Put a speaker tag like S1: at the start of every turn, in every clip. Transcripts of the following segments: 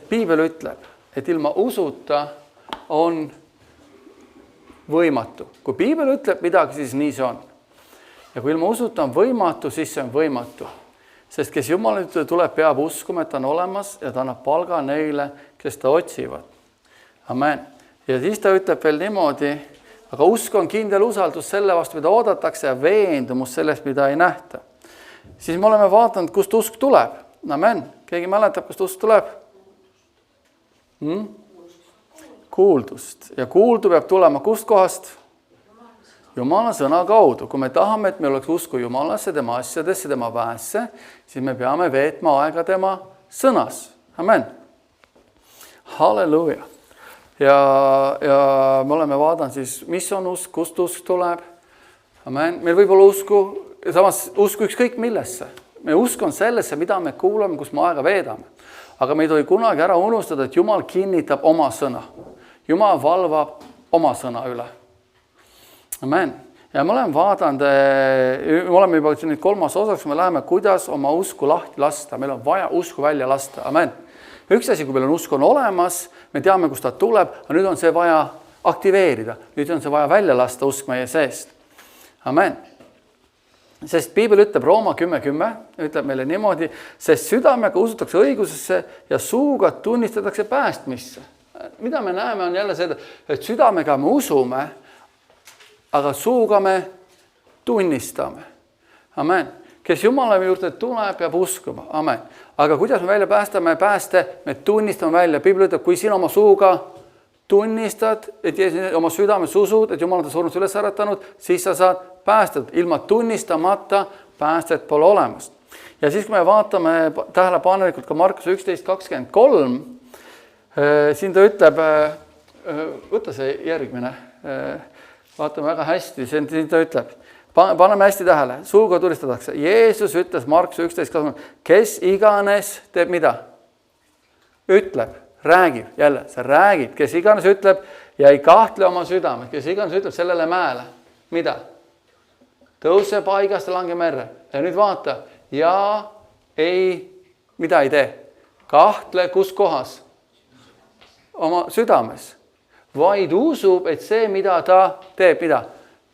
S1: piibel ütleb, et ilma usuta on võimatu. Kui piibel ütleb midagi, siis nii see on. Ja kui ilma usuta on võimatu, siis see on võimatu. Sest kes Jumala juurde tuleb, peab uskuma, et ta on olemas ja ta annab palga neile, kes ta otsivad. Amen. Ja siis ta ütleb veel niimoodi, aga usk on kindel usaldus selle vastu, mida oodatakse ja veendumus sellest, mida ei nähta. Siis me oleme vaadanud, kust usk tuleb. Amen. Keegi mäletab, kust usk tuleb? Kuuldust. Ja kuuldu peab tulema kust kohast? Jumala sõna kaudu. Kui me tahame, et meil oleks usku Jumalasse, tema asjadesse, tema väesse, siis me peame veetma aega tema sõnas. Amen. Halleluja. Ja me oleme vaadanud siis, mis on usk, kust usk tuleb. Amen. Meil võib olla usku, samas usku ükskõik millesse. Me usk on sellesse, mida me kuulame, kus me aega veedame. Aga me ei tohi kunagi ära unustada, et Jumal kinnitab oma sõna. Jumal valvab oma sõna üle. Amen. Ja me oleme vaadanud, me oleme juba nüüd 3. osaks, me läheme, kuidas oma usku lahti lasta. Meil on vaja usku välja lasta. Amen. Üks asi, kui meil on usk on olemas, me teame, kust ta tuleb, aga nüüd on see vaja aktiveerida. Nüüd on see vaja välja lasta usk meie seest. Amen. Sest piibel ütleb Rooma 10:10, ütleb meile niimoodi, sest südamega usutakse õigusesse ja suuga tunnistatakse päästmisse. Mida me näeme on jälle seda, et südamega me usume, aga suuga me tunnistame. Amen. Kes Jumala juurde tuleb, peab uskuma. Amen. Aga kuidas me välja päästame pääste? Me tunnistame välja. Piibel ütleb, kui sina oma suuga tunnistad, et oma südames usud, et Jumal on ta surnud üles äratanud, siis sa saad päästada. Ilma tunnistamata päästet pole olemas. Ja siis, kui me vaatame tähelepanelikult ka Markus 11:23, siin ta ütleb, võta see järgmine, vaatame väga hästi, siin ta ütleb, paneme hästi tähele, suuga tunnistatakse. Jeesus ütles Markus 11:23, kes iganes teeb mida? Ütleb, räägib, jälle, sa räägid, kes iganes ütleb ja ei kahtle oma südames, kes iganes ütleb sellele mäele, mida? Tõuse paigast ja lange merre. Ja nüüd vaata, ja ei, mida ei tee? Kahtle kus kohas? Oma südames. Vaid usub, et see, mida ta teeb, mida?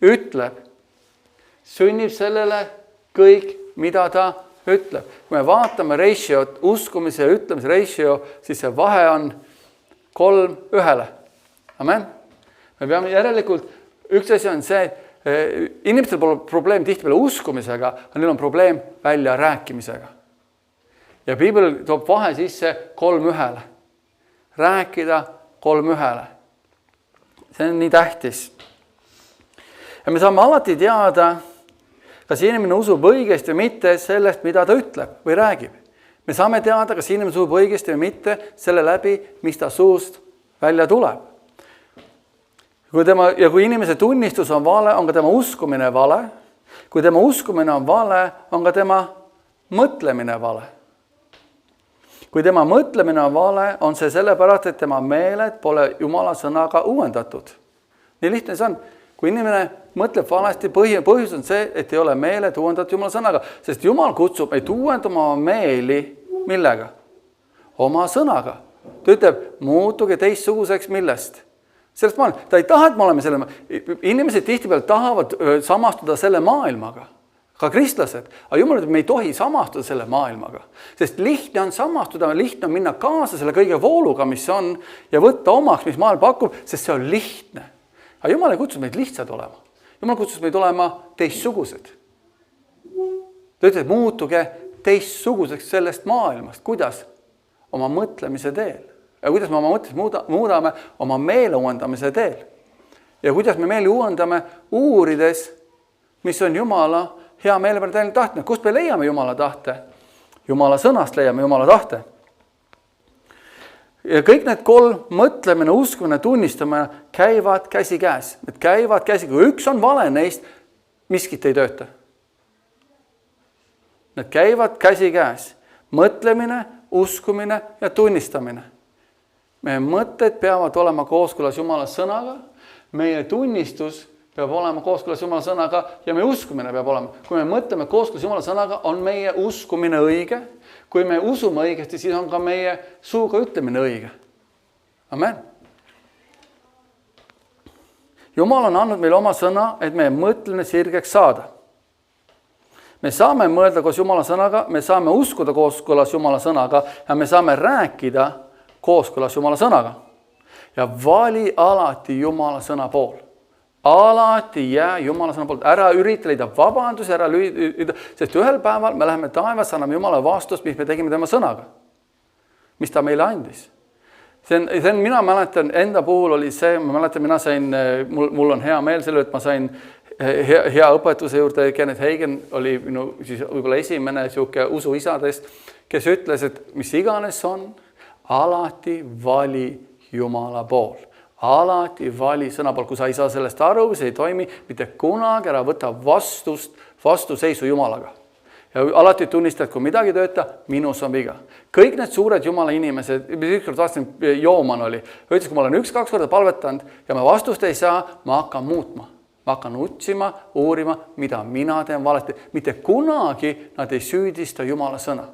S1: Ütleb. Sünnib sellele kõik, mida ta ütleb. Kui me vaatame ratio't, uskumise ja ütlemise ratio, siis see vahe on 3:1. Amen. Me peame järelikult, üks asi on see, inimestel pole probleem tihtipeale uskumisega, aga neil on probleem välja rääkimisega. Ja piibel toob vahe sisse 3:1. Rääkida 3:1. See on nii tähtis. Ja me saame alati teada, kas inimene usub õigesti või mitte sellest, mida ta ütleb või räägib. Me saame teada, kas inimene usub õigesti või mitte selle läbi, mis ta suust välja tuleb. Kui inimese tunnistus on vale, on ka tema uskumine vale. Kui tema uskumine on vale, on ka tema mõtlemine vale. Kui tema mõtlemine on vale, on see sellepärast, et tema meeled pole Jumala sõnaga uuendatud. Nii lihtne see on. Kui inimene mõtleb valesti, põhjus on see, et ei ole meeled uuendatud Jumala sõnaga. Sest Jumal kutsub meid uuendama oma meeli millega? Oma sõnaga. Ta ütleb, muutuge teistsuguseks millest? Sellest maailma. Ta ei taha, et me oleme selle. Inimesed tihtipeale tahavad samastuda selle maailmaga. Ka kristlased. Aga Jumal ütleb, me ei tohi samastuda selle maailmaga. Sest lihtne on samastuda, lihtne on minna kaasa selle kõige vooluga, mis on, ja võtta omaks, mis maailm pakub, sest see on lihtne. Aga Jumal ei kutsus meid lihtsad olema. Jumal kutsus meid olema teistsugused. Ta ütleb, muutuge teistsuguseks sellest maailmast. Kuidas? Oma mõtlemise teel. Ja kuidas me oma mõtlemist muudame? Oma meele uuendamise teel. Ja kuidas me meeli uuendame? Uurides, mis on Jumala hea meele peale täielikult tahte. Kust me leiame Jumala tahte? Jumala sõnast leiame Jumala tahte. Ja kõik need 3, mõtlemine, uskumine, tunnistamine, käivad käsi käes. Need käivad käsi, kui üks on vale neist, miskit ei tööta. Need käivad käsi käes. Mõtlemine, uskumine ja tunnistamine. Meie mõtted peavad olema kooskõlas Jumala sõnaga. Meie tunnistus peab olema kooskõlas Jumala sõnaga ja meie uskumine peab olema. Kui me mõtleme kooskõlas Jumala sõnaga, on meie uskumine õige. Kui me usume õigesti, siis on ka meie suuga ütlemine õige. Amen. Jumal on andnud meile oma sõna, et meie mõtlemine sirgeks saada. Me saame mõelda koos Jumala sõnaga, me saame uskuda kooskõlas Jumala sõnaga ja me saame rääkida kooskõlas Jumala sõnaga. Ja vali alati Jumala sõna pool. Alati jää Jumala sõna poolt. Ära ürita leida vabandus, sest ühel päeval me läheme taevas, anname Jumala vastust, mis me tegime tema sõnaga. Mis ta meile andis. Mina mäletan, enda puhul oli see, ma mäletan, mina sain, mul on hea meel selle, et ma sain hea õpetuse juurde. Kenneth Hagin oli minu siis võib-olla esimene siuke usuisadest, kes ütles, et mis iganes on, alati vali Jumala pool. Alati vali sõna pool, kui sa ei saa sellest aru, see ei toimi, mitte kunagi ära võta vastuseisu Jumalaga. Ja alati tunnistad, kui midagi tööta, minus on viga. Kõik need suured Jumala inimesed, ükskord vastasin, Jooman oli, ütles, kui ma olen 1-2 korda palvetanud ja ma vastust ei saa, ma hakkan muutma. Ma hakkan utsima, uurima, mida mina teen valesti. Mitte kunagi nad ei süüdista Jumala sõna.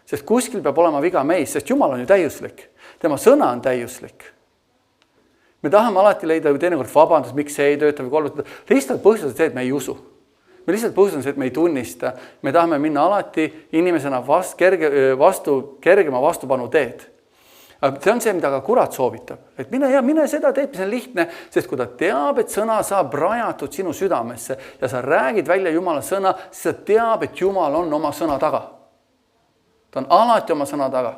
S1: Sest kuskil peab olema viga meis, sest Jumal on ju täiuslik. Tema sõna on täiuslik. Me tahame alati leida teinekord vabandus, miks see ei tööta või kolmatada. Lihtsalt põhjus on see, et me ei usu. Me lihtsalt põhjus on see, et me ei tunnista. Me tahame minna alati inimesena kergema vastupanu teed. Aga see on see, mida ka kurat soovitab. Et mine seda teed, mis on lihtne, sest kui ta teab, et sõna saab rajatud sinu südamesse ja sa räägid välja Jumala sõna, siis ta teab, et Jumal on oma sõna taga. Ta on alati oma sõna taga.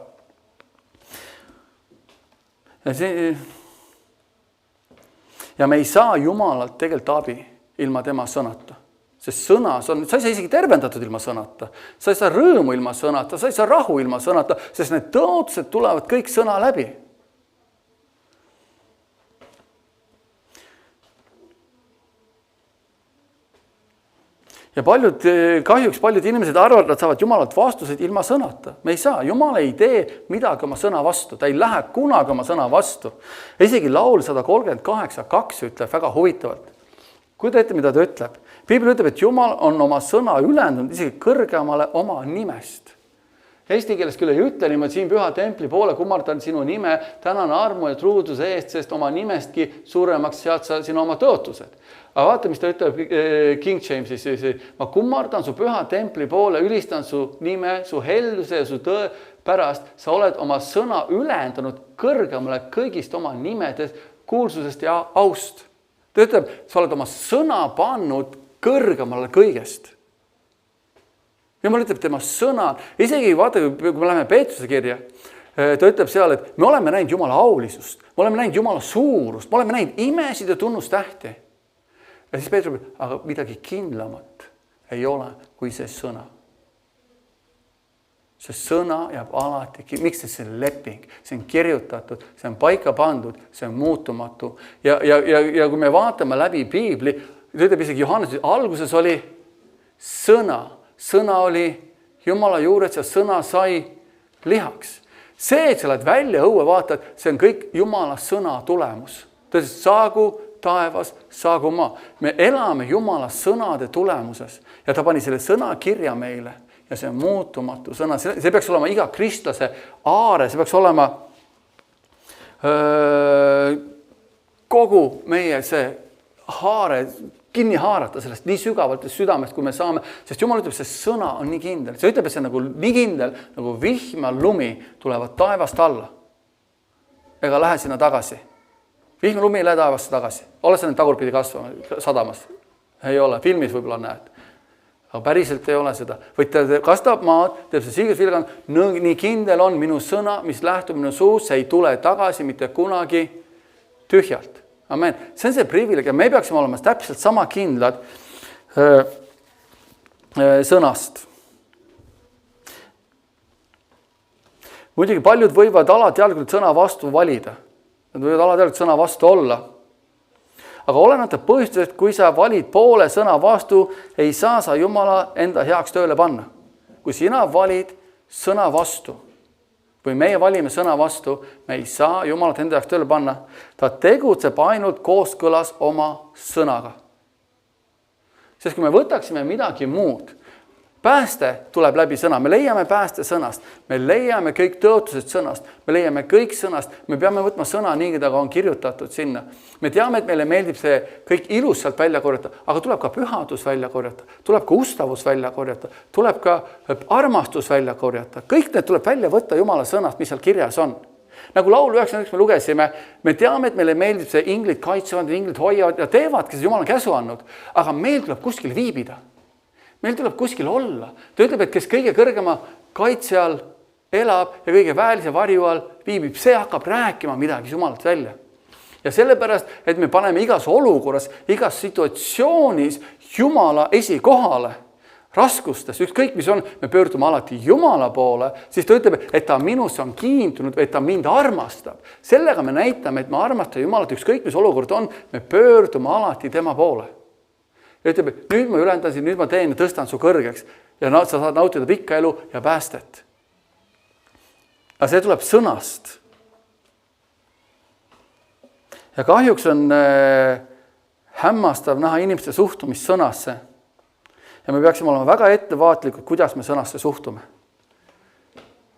S1: Ja me ei saa Jumalalt tegelikult abi ilma tema sõnata. Sest sõnas on, sa ei saa isegi tervendatud ilma sõnata. Sa ei saa rõõmu ilma sõnata, sa ei saa rahu ilma sõnata, sest need tõotused tulevad kõik sõna läbi. Ja kahjuks paljud inimesed arvavad, et saavad Jumalalt vastused ilma sõnata. Me ei saa. Jumal ei tee midagi oma sõna vastu. Ta ei lähe kunagi oma sõna vastu. Isegi laul 138:2 ütleb väga huvitavalt. Kuida ette, mida ta ütleb. Piibel ütleb, et Jumal on oma sõna ülendanud isegi kõrgemale oma nimest. Eesti keeles küll ei ütle niimoodi, siin püha templi poole kummardan sinu nime, tänan armu ja truuduse eest, sest oma nimestki suuremaks sead sa sinu oma tõotused. Aga vaata, mis ta ütleb King Jamesis, ma kummardan su püha templi poole, ülistan su nime, su helduse ja su tõe pärast, sa oled oma sõna ülendanud kõrgemale kõigist oma nimedest, kuulsusest ja aust. Ta ütleb, sa oled oma sõna pannud kõrgemale kõigest. Jumal ütleb tema sõna, isegi vaata, kui me läheme Peetruse kirja, ta ütleb seal, et me oleme näinud Jumala aulisust, me oleme näinud Jumala suurust, me oleme näinud imesid ja tunnustähti. Ja siis Peetrus ütleb, aga midagi kindlamat ei ole kui see sõna. See sõna jääb alati, miks see on leping, see on kirjutatud, see on paika pandud, see on muutumatu. Ja kui me vaatame läbi Piibli, ta ütleb isegi Johannese, alguses oli sõna. Sõna oli Jumala juures ja sõna sai lihaks. See, et sa lähed välja õue vaatad, see on kõik Jumala sõna tulemus. Ta ütles, saagu taevas, saagu maa. Me elame Jumala sõnade tulemuses ja ta pani selle sõna kirja meile ja see on muutumatu sõna. See peaks olema iga kristlase aare, see peaks olema kogu meie see haare, kinni haarata sellest nii sügavalt südamest, kui me saame, sest Jumal ütleb, see sõna on nii kindel. See ütleb, et see on nagu nii kindel, nagu vihm ja lumi tulevad taevast alla. Ega lähe sinna tagasi. Vihm ja lumi ei lähe taevast tagasi. Ole sa nüüd tagurpidi kasvama sadamas? Ei ole. Filmis võib-olla näed. Aga päriselt ei ole seda. Võid ta kastab maad, teeb see siigelt vilgan, nii kindel on minu sõna, mis lähtub minu suus, see ei tule tagasi mitte kunagi tühjalt. Amen. See on see privileeg ja me peaksime olema täpselt sama kindlad sõnast. Muidugi paljud võivad alateadlikult sõna vastu valida. Nad võivad alateadlikult sõna vastu olla. Aga oleneta põhjustusest, kui sa valid poole sõna vastu, ei saa sa Jumala enda heaks tööle panna. Kui sina valid sõna vastu, või meie valime sõna vastu, me ei saa Jumalat enda jaoks tööle panna. Ta tegutseb ainult kooskõlas oma sõnaga. Sest kui me võtaksime midagi muud, pääste tuleb läbi sõna, me leiame pääste sõnast, me leiame kõik tõotused sõnast, me leiame kõik sõnast, me peame võtma sõna nii, ta on kirjutatud sinna. Me teame, et meile meeldib see kõik ilus sealt välja korjata, aga tuleb ka pühadus välja korjata, tuleb ka ustavus välja korjata, tuleb ka armastus välja korjata. Kõik need tuleb välja võtta Jumala sõnast, mis seal kirjas on. Nagu laulu 91 me lugesime, me teame, et meile meeldib see inglid kaitsevad, inglid hoiavad ja teevadki, see Jumal on käsu andnud, aga meil tuleb kuskil viibida. Meil tuleb kuskil olla. Ta ütleb, et kes kõige kõrgema kaitse all elab ja kõige väelise varju all viibib, see hakkab rääkima midagi Jumalalt välja. Ja sellepärast, et me paneme igas olukorras, igas situatsioonis Jumala esikohale, raskustes, ükskõik mis on, me pöördume alati Jumala poole, siis ta ütleb, et ta minus on kiindunud, et ta mind armastab. Sellega me näitame, et me armastame Jumalat, ükskõik mis olukord on, me pöördume alati tema poole. Ja ütleb, et nüüd ma ülendasin, nüüd ma teen ja tõstan su kõrgeks ja sa saad nautida pikka elu ja päästet. Aga see tuleb sõnast. Ja kahjuks on hämmastav näha inimeste suhtumist sõnasse. Ja me peaksime olema väga ettevaatlikud, kuidas me sõnasse suhtume.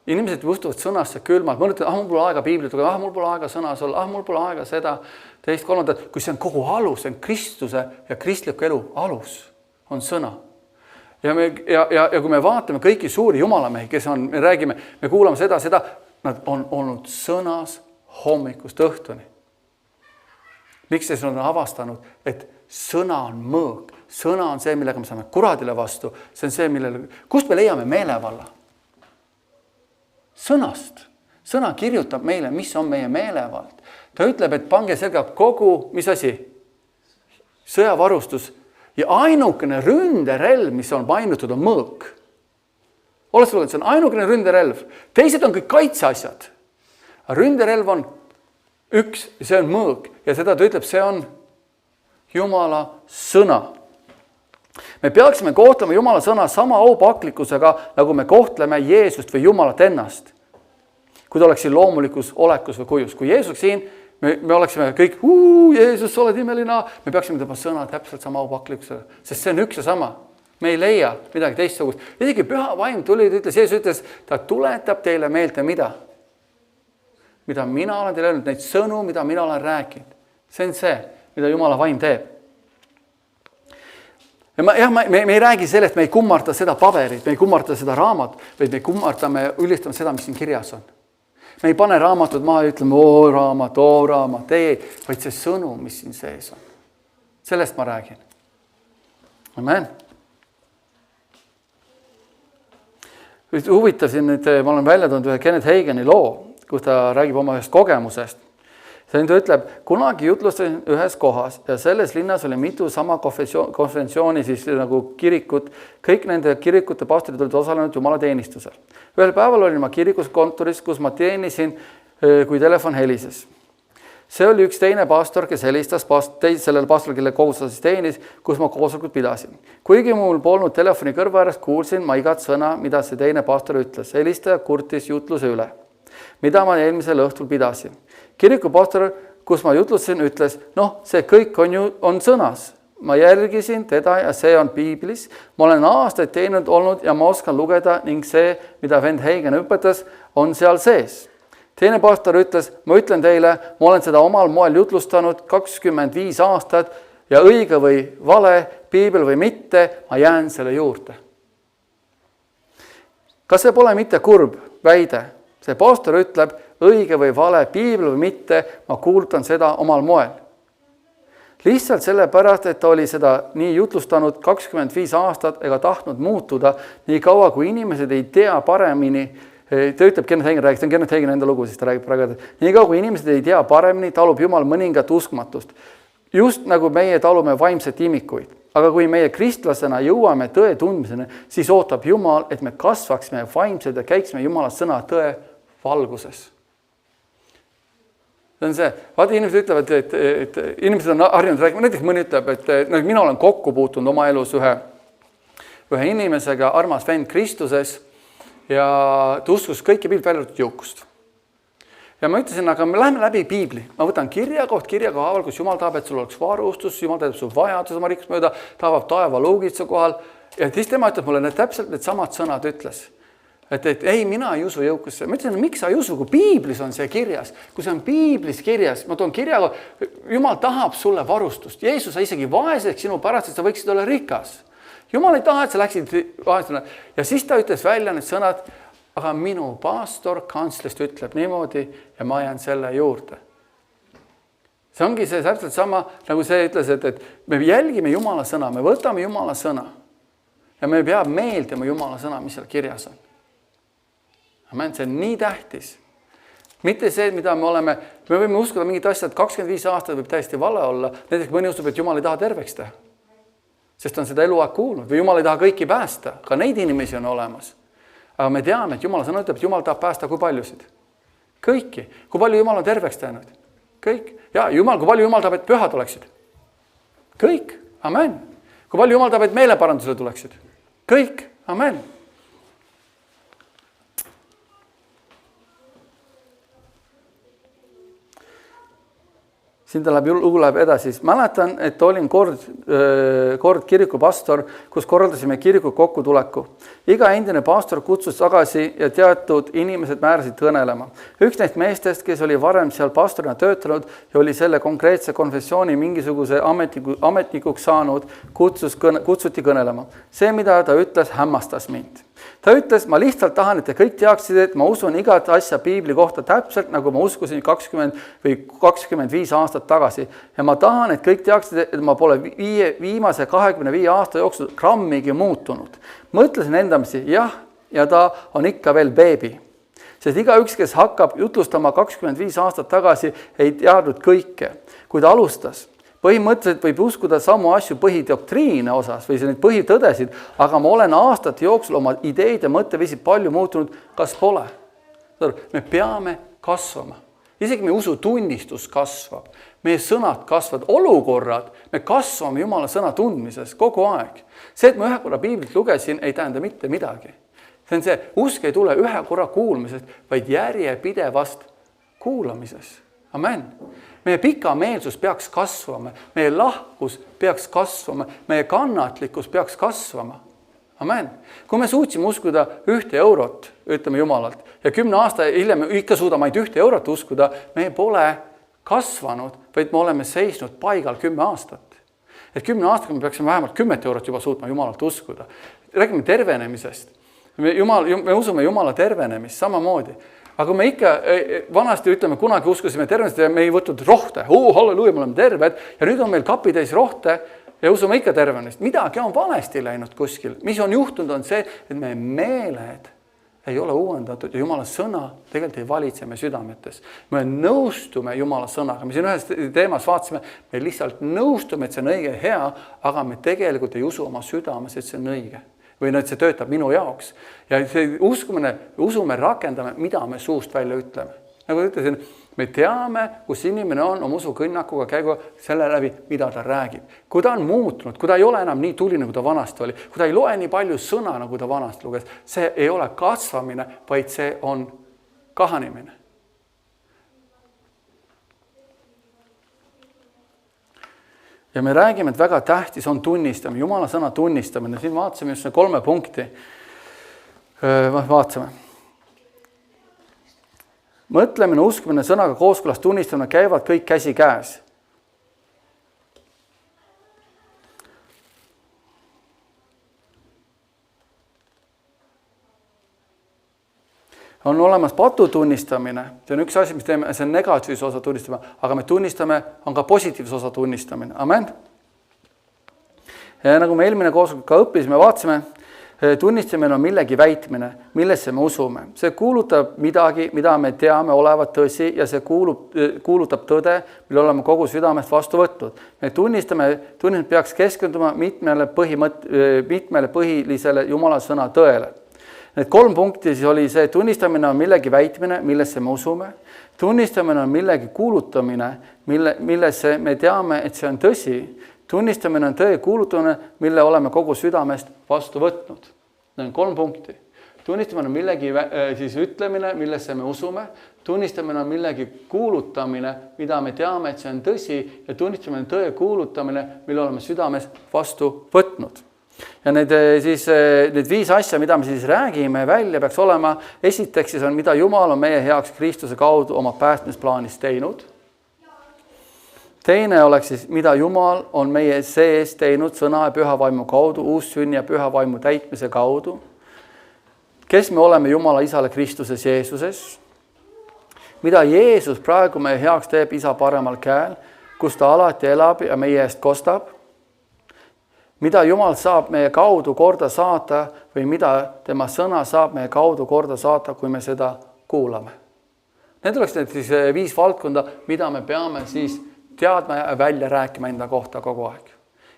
S1: Inimesed juhtuvad sõnasse külmalt, mõned ütlevad, mul pole aega piiblit, mul pole aega sõnas olla, mul pole aega seda, teist, kolmandat, kui see on kogu alus, see on Kristuse ja kristliku elu alus, on sõna. Ja kui me vaatame kõiki suuri jumalamehi, kes on, me räägime, me kuulame seda, nad on olnud sõnas hommikust õhtuni. Miks see on avastanud, et sõna on mõõk, sõna on see, millega me saame kuradile vastu, see on see, kust me leiame meelevalla? Sõnast. Sõna kirjutab meile, mis on meie meelevald. Ta ütleb, et pange selga kogu, mis asi? Sõjavarustus. Ja ainukene ründerelv, mis on paindutud, on mõõk. Oled sa lugenud, see on ainukene ründerelv. Teised on kõik kaitseasjad. Ründerelv on üks, see on mõõk. Ja seda ta ütleb, see on Jumala sõna. Me peaksime kohtlema Jumala sõna sama aupaklikkusega, nagu me kohtleme Jeesust või Jumalat ennast. Kui ta oleks siin loomulikus olekus või kujus. Kui Jeesus siin, me oleksime kõik, Jeesus, sa oled imeline, me peaksime tema sõna täpselt sama aupaklikkusega, sest see on üks ja sama. Me ei leia midagi teistsugust. Isegi püha vaim tuli, Jeesus ütles, ta tuletab teile meelde mida? Mida mina olen teile öelnud, neid sõnu, mida mina olen rääkinud. See on see, mida Jumala vaim teeb. Ja me ei räägi sellest, me ei kummarta seda paberit, me ei kummarta seda raamat, vaid me kummartame, ülistame seda, mis siin kirjas on. Me ei pane raamatut maha ja ütleme, raamat, ei, vaid see sõnu, mis siin sees on. Sellest ma räägin. Amen. Huvitav siin nüüd, ma olen välja toonud ühe Kenneth Hagini loo, kus ta räägib oma ühest kogemusest. See nüüd ütleb, kunagi jutlustasin ühes kohas ja selles linnas oli mitu sama konventsiooni siis nagu kirikut. Kõik nende kirikute pastorid olid osalenud Jumala teenistusel. Ühel päeval olin ma kirikus kontoris, kus ma teenisin, kui telefon helises. See oli üks teine pastor, kes helistas sellele pastoril, kelle kohustas teenis, kus ma koosolekut pidasin. Kuigi mul polnud telefoni kõrva ääres, kuulsin ma igat sõna, mida see teine pastor ütles. Helistaja kurtis jutluse üle, mida ma eelmisel õhtul pidasin. Kiriku pastor, kus ma jutlusin, ütles, see kõik on sõnas. Ma järgisin teda ja see on piiblis. Ma olen aastaid teinud olnud ja ma oskan lugeda ning see, mida vend Hagen õpetas, on seal sees. Teine pastor ütles, ma ütlen teile, ma olen seda omal moel jutlustanud 25 aastat ja õige või vale, piibel või mitte, ma jään selle juurde. Kas see pole mitte kurb väide? See pastor ütleb, õige või vale, piibel või mitte, ma kuulutan seda omal moel. Lihtsalt sellepärast, et ta oli seda nii jutlustanud 25 aastat ega tahtnud muutuda nii kaua, kui inimesed ei tea paremini. Ta ütleb, Kenneth Hagin räägib, see on Kenneth Hagin enda lugu, siis ta räägib praegu, nii kaua, kui inimesed ei tea paremini, talub Jumal mõningat uskmatust. Just nagu meie talume vaimset imikuid. Aga kui meie kristlasena jõuame tõe tundmisena, siis ootab Jumal, et me kasvaksime vaimsed ja käiksime Jumala sõna tõe valguses. See on see, vaata inimesed ütlevad, et inimesed on harjunud rääkima, näiteks mõni ütleb, et mina olen kokku puutunud oma elus ühe inimesega, armas vend Kristuses ja ta uskus kõiki pilt välja jõukust. Ja ma ütlesin, aga me läheme läbi piibli. Ma võtan kirjakoht haaval, kus Jumal tahab, et sul oleks varustus, Jumal teeb su vajadus oma rikkust mööda, tahab taevaluugid su kohal. Ja siis tema ütleb mulle täpselt need samad sõnad ütles. Et ei, mina ei usu jõukusse. Ma ütlesin, miks sa ei usu, kui piiblis on see kirjas? Kui see on piiblis kirjas, ma toon kirjaga, Jumal tahab sulle varustust. Jeesus sa isegi vaeseks sinu pärast, et sa võiksid olla rikas. Jumal ei taha, et sa läksid vaesena. Ja siis ta ütles välja need sõnad, aga minu pastor kantslist ütleb niimoodi ja ma jään selle juurde. See ongi see täpselt sama, nagu see ütles, et me jälgime Jumala sõna, me võtame Jumala sõna ja me peab meeldima Jumala sõna, mis seal kirjas on. Amen, see on nii tähtis. Mitte see, mida me võime uskuda mingit asja, et 25 aastat võib täiesti vale olla. Näiteks mõni usub, et Jumal ei taha terveks teha. Sest on seda eluaeg kuulnud või Jumal ei taha kõiki päästa. Ka neid inimesi on olemas. Aga me teame, et Jumala sõna ütleb, et Jumal tahab päästa kui paljusid. Kõiki. Kui palju Jumal on terveks teinud? Kõik. Ja Jumal, kui palju Jumal tahab, et pühad oleksid? Kõik. Amen. Kui palju Jumal tahab, et meeleparandusele tuleksid? Kõik. Amen. Siin lugu läheb edasi. Mäletan, et olin kord kirikupastor, kus korraldasime kiriku kokkutuleku. Iga endine pastor kutsus tagasi ja teatud inimesed määrasid kõnelema. Üks neist meestest, kes oli varem seal pastorina töötanud ja oli selle konkreetse konfessiooni mingisuguse ametnikuks saanud, kutsuti kõnelema. See, mida ta ütles, hämmastas mind. Ta ütles, ma lihtsalt tahan, et te kõik teaksid, et ma usun igat asja piibli kohta täpselt, nagu ma uskusin 20 või 25 aastat tagasi. Ja ma tahan, et kõik teaksid, et ma pole viimase 25 aasta jooksul grammigi muutunud. Mõtlesin endamisi, jah, ja ta on ikka veel beebi. Sest igaüks, kes hakkab jutlustama 25 aastat tagasi, ei teadnud kõike. Kui ta alustas, põhimõtteliselt võib uskuda samu asju põhidoktriine osas või neid põhitõdesid, aga ma olen aastate jooksul oma ideid ja mõtteviisid palju muutunud, kas pole? Me peame kasvama. Isegi meie usutunnistus kasvab, meie sõnad kasvavad, olukorrad, me kasvame Jumala sõna tundmises kogu aeg. See, et ma ühe korra piiblit lugesin, ei tähenda mitte midagi. See on see, usk ei tule ühe korra kuulmisest, vaid järjepidevast kuulamises. Amen. Meie pikameelsus peaks kasvama, meie lahkus peaks kasvama, meie kannatlikkus peaks kasvama. Amen. Kui me suutsime uskuda 1 eurot, ütleme Jumalalt, ja 10 aasta hiljem ikka suudame ainult 1 eurot uskuda, me pole kasvanud, vaid me oleme seisnud paigal 10 aastat. Et 10 aastaga me peaksime vähemalt 10 eurot juba suutma Jumalalt uskuda. Räägime tervenemisest. Me usume Jumala tervenemist samamoodi. Aga kui me ikka vanasti ütleme, kunagi uskusime tervenemist ja me ei võtnud rohte. Halleluja, me oleme terved. Ja nüüd on meil kapitäis rohte ja usume ikka tervenemist. Midagi on valesti läinud kuskil. Mis on juhtunud on see, et meie meeled ei ole uuendatud ja Jumala sõna tegelikult ei valitse meie südametes. Me nõustume Jumala sõnaga. Me siin ühes teemas vaatasime, me lihtsalt nõustume, et see on õige ja hea, aga me tegelikult ei usu oma südames, et see on õige. Või et see töötab minu jaoks. Ja see usume rakendame, mida me suust välja ütleme. Nagu ütlesin, me teame, kus inimene on oma usukõnnakuga käigu selle läbi, mida ta räägib. Kui ta on muutunud, kui ta ei ole enam nii tuline, kui ta vanasti oli, kui ta ei loe nii palju sõna, nagu ta vanasti luges, see ei ole kasvamine, vaid see on kahanimine. Ja me räägime, et väga tähtis on tunnistamine, Jumala sõna tunnistamine. Siin vaatasime just 3 punkti. Vaatsime. Mõtlemine, uskumine, sõnaga kooskõlas tunnistamine käivad kõik käsi käes. On olemas patu tunnistamine, see on üks asi, mis teeme, see on negatiivse osa tunnistamine, aga me tunnistame, on ka positiivse osa tunnistamine. Amen. Ja nagu me eelmine koosolek ka õppisime, vaatasime, tunnistamine on millegi väitmine, millesse me usume. See kuulutab midagi, mida me teame olevat tõsi ja see kuulutab tõde, mille oleme kogu südamest vastu võtnud. Me tunnistame peaks keskenduma mitmele põhilisele Jumala sõna tõele. Need 3 punkti siis oli see, tunnistamine on millegi väitmine, millesse me usume. Tunnistamine on millegi kuulutamine, millesse me teame, et see on tõsi. Tunnistamine on tõe kuulutamine, mille oleme kogu südamest vastu võtnud. Need on 3 punkti. tunnistamine on millegi siis ütlemine, millesse me usume. Tunnistamine on millegi kuulutamine, mida me teame, et see on tõsi, ja tunnistamine on tõe kuulutamine, mille oleme südames vastu võtnud. Ja need 5 asja, mida me siis räägime välja, peaks olema, esiteks siis on, mida Jumal on meie heaks Kristuse kaudu oma päästmisplaanis teinud. Teine oleks siis, mida Jumal on meie sees teinud sõna ja püha vaimu kaudu, uussünni ja püha vaimu täitmise kaudu. Kes me oleme Jumala isale Kristuses Jeesuses? Mida Jeesus praegu meie heaks teeb isa paremal käel, kus ta alati elab ja meie eest kostab? Mida Jumal saab meie kaudu korda saata või mida tema sõna saab meie kaudu korda saata, kui me seda kuulame? Need oleks need siis 5 valdkonda, mida me peame siis teadma ja välja rääkima enda kohta kogu aeg.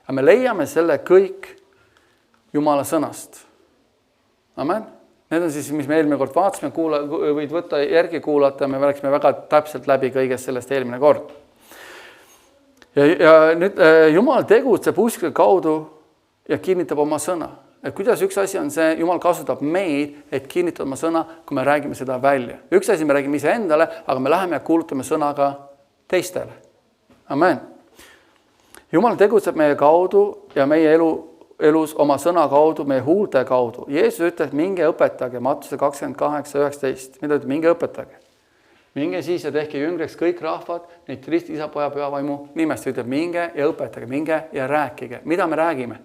S1: Ja me leiame selle kõik Jumala sõnast. Amen. Need on siis, mis me eelmine kord vaatasime, võid võtta järgi kuulata, me läksime väga täpselt läbi kõigest sellest eelmine kord. Ja nüüd Jumal tegutseb uskliku kaudu ja kinnitab oma sõna. Et kuidas üks asi on see, Jumal kasutab meid, et kinnitada oma sõna, kui me räägime seda välja. Üks asi me räägime ise endale, aga me läheme ja kuulutame sõna ka teistele. Amen. Jumal tegutseb meie kaudu ja meie elus oma sõna kaudu, meie huulte kaudu. Jeesus ütleb, minge õpetage, Mattuse 28:19. Mida ütleb, minge õpetage. Minge siis ja tehke jüngreks kõik rahvad, neid Kristi isa, poja, püha vaimu nimest. Ütleb, minge ja õpetage, minge ja rääkige. Mida me räägime?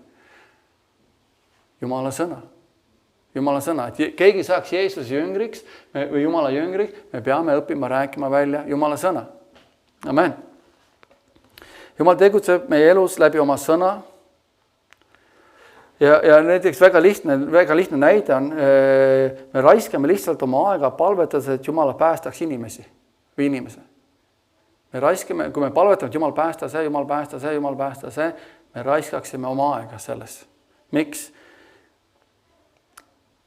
S1: Jumala sõna. Jumala sõna. Et keegi saaks Jeesuse jüngriks või Jumala jüngriks, me peame õppima rääkima välja Jumala sõna. Amen. Jumal tegutseb meie elus läbi oma sõna. Ja näiteks väga lihtne näide on, me raiskame lihtsalt oma aega palvetades, et Jumala päästaks inimesi või inimese. Me raiskame, kui me palvetame, et Jumal päästa see, Jumal päästa see, Jumal päästa see, me raiskaksime oma aega selles. Miks?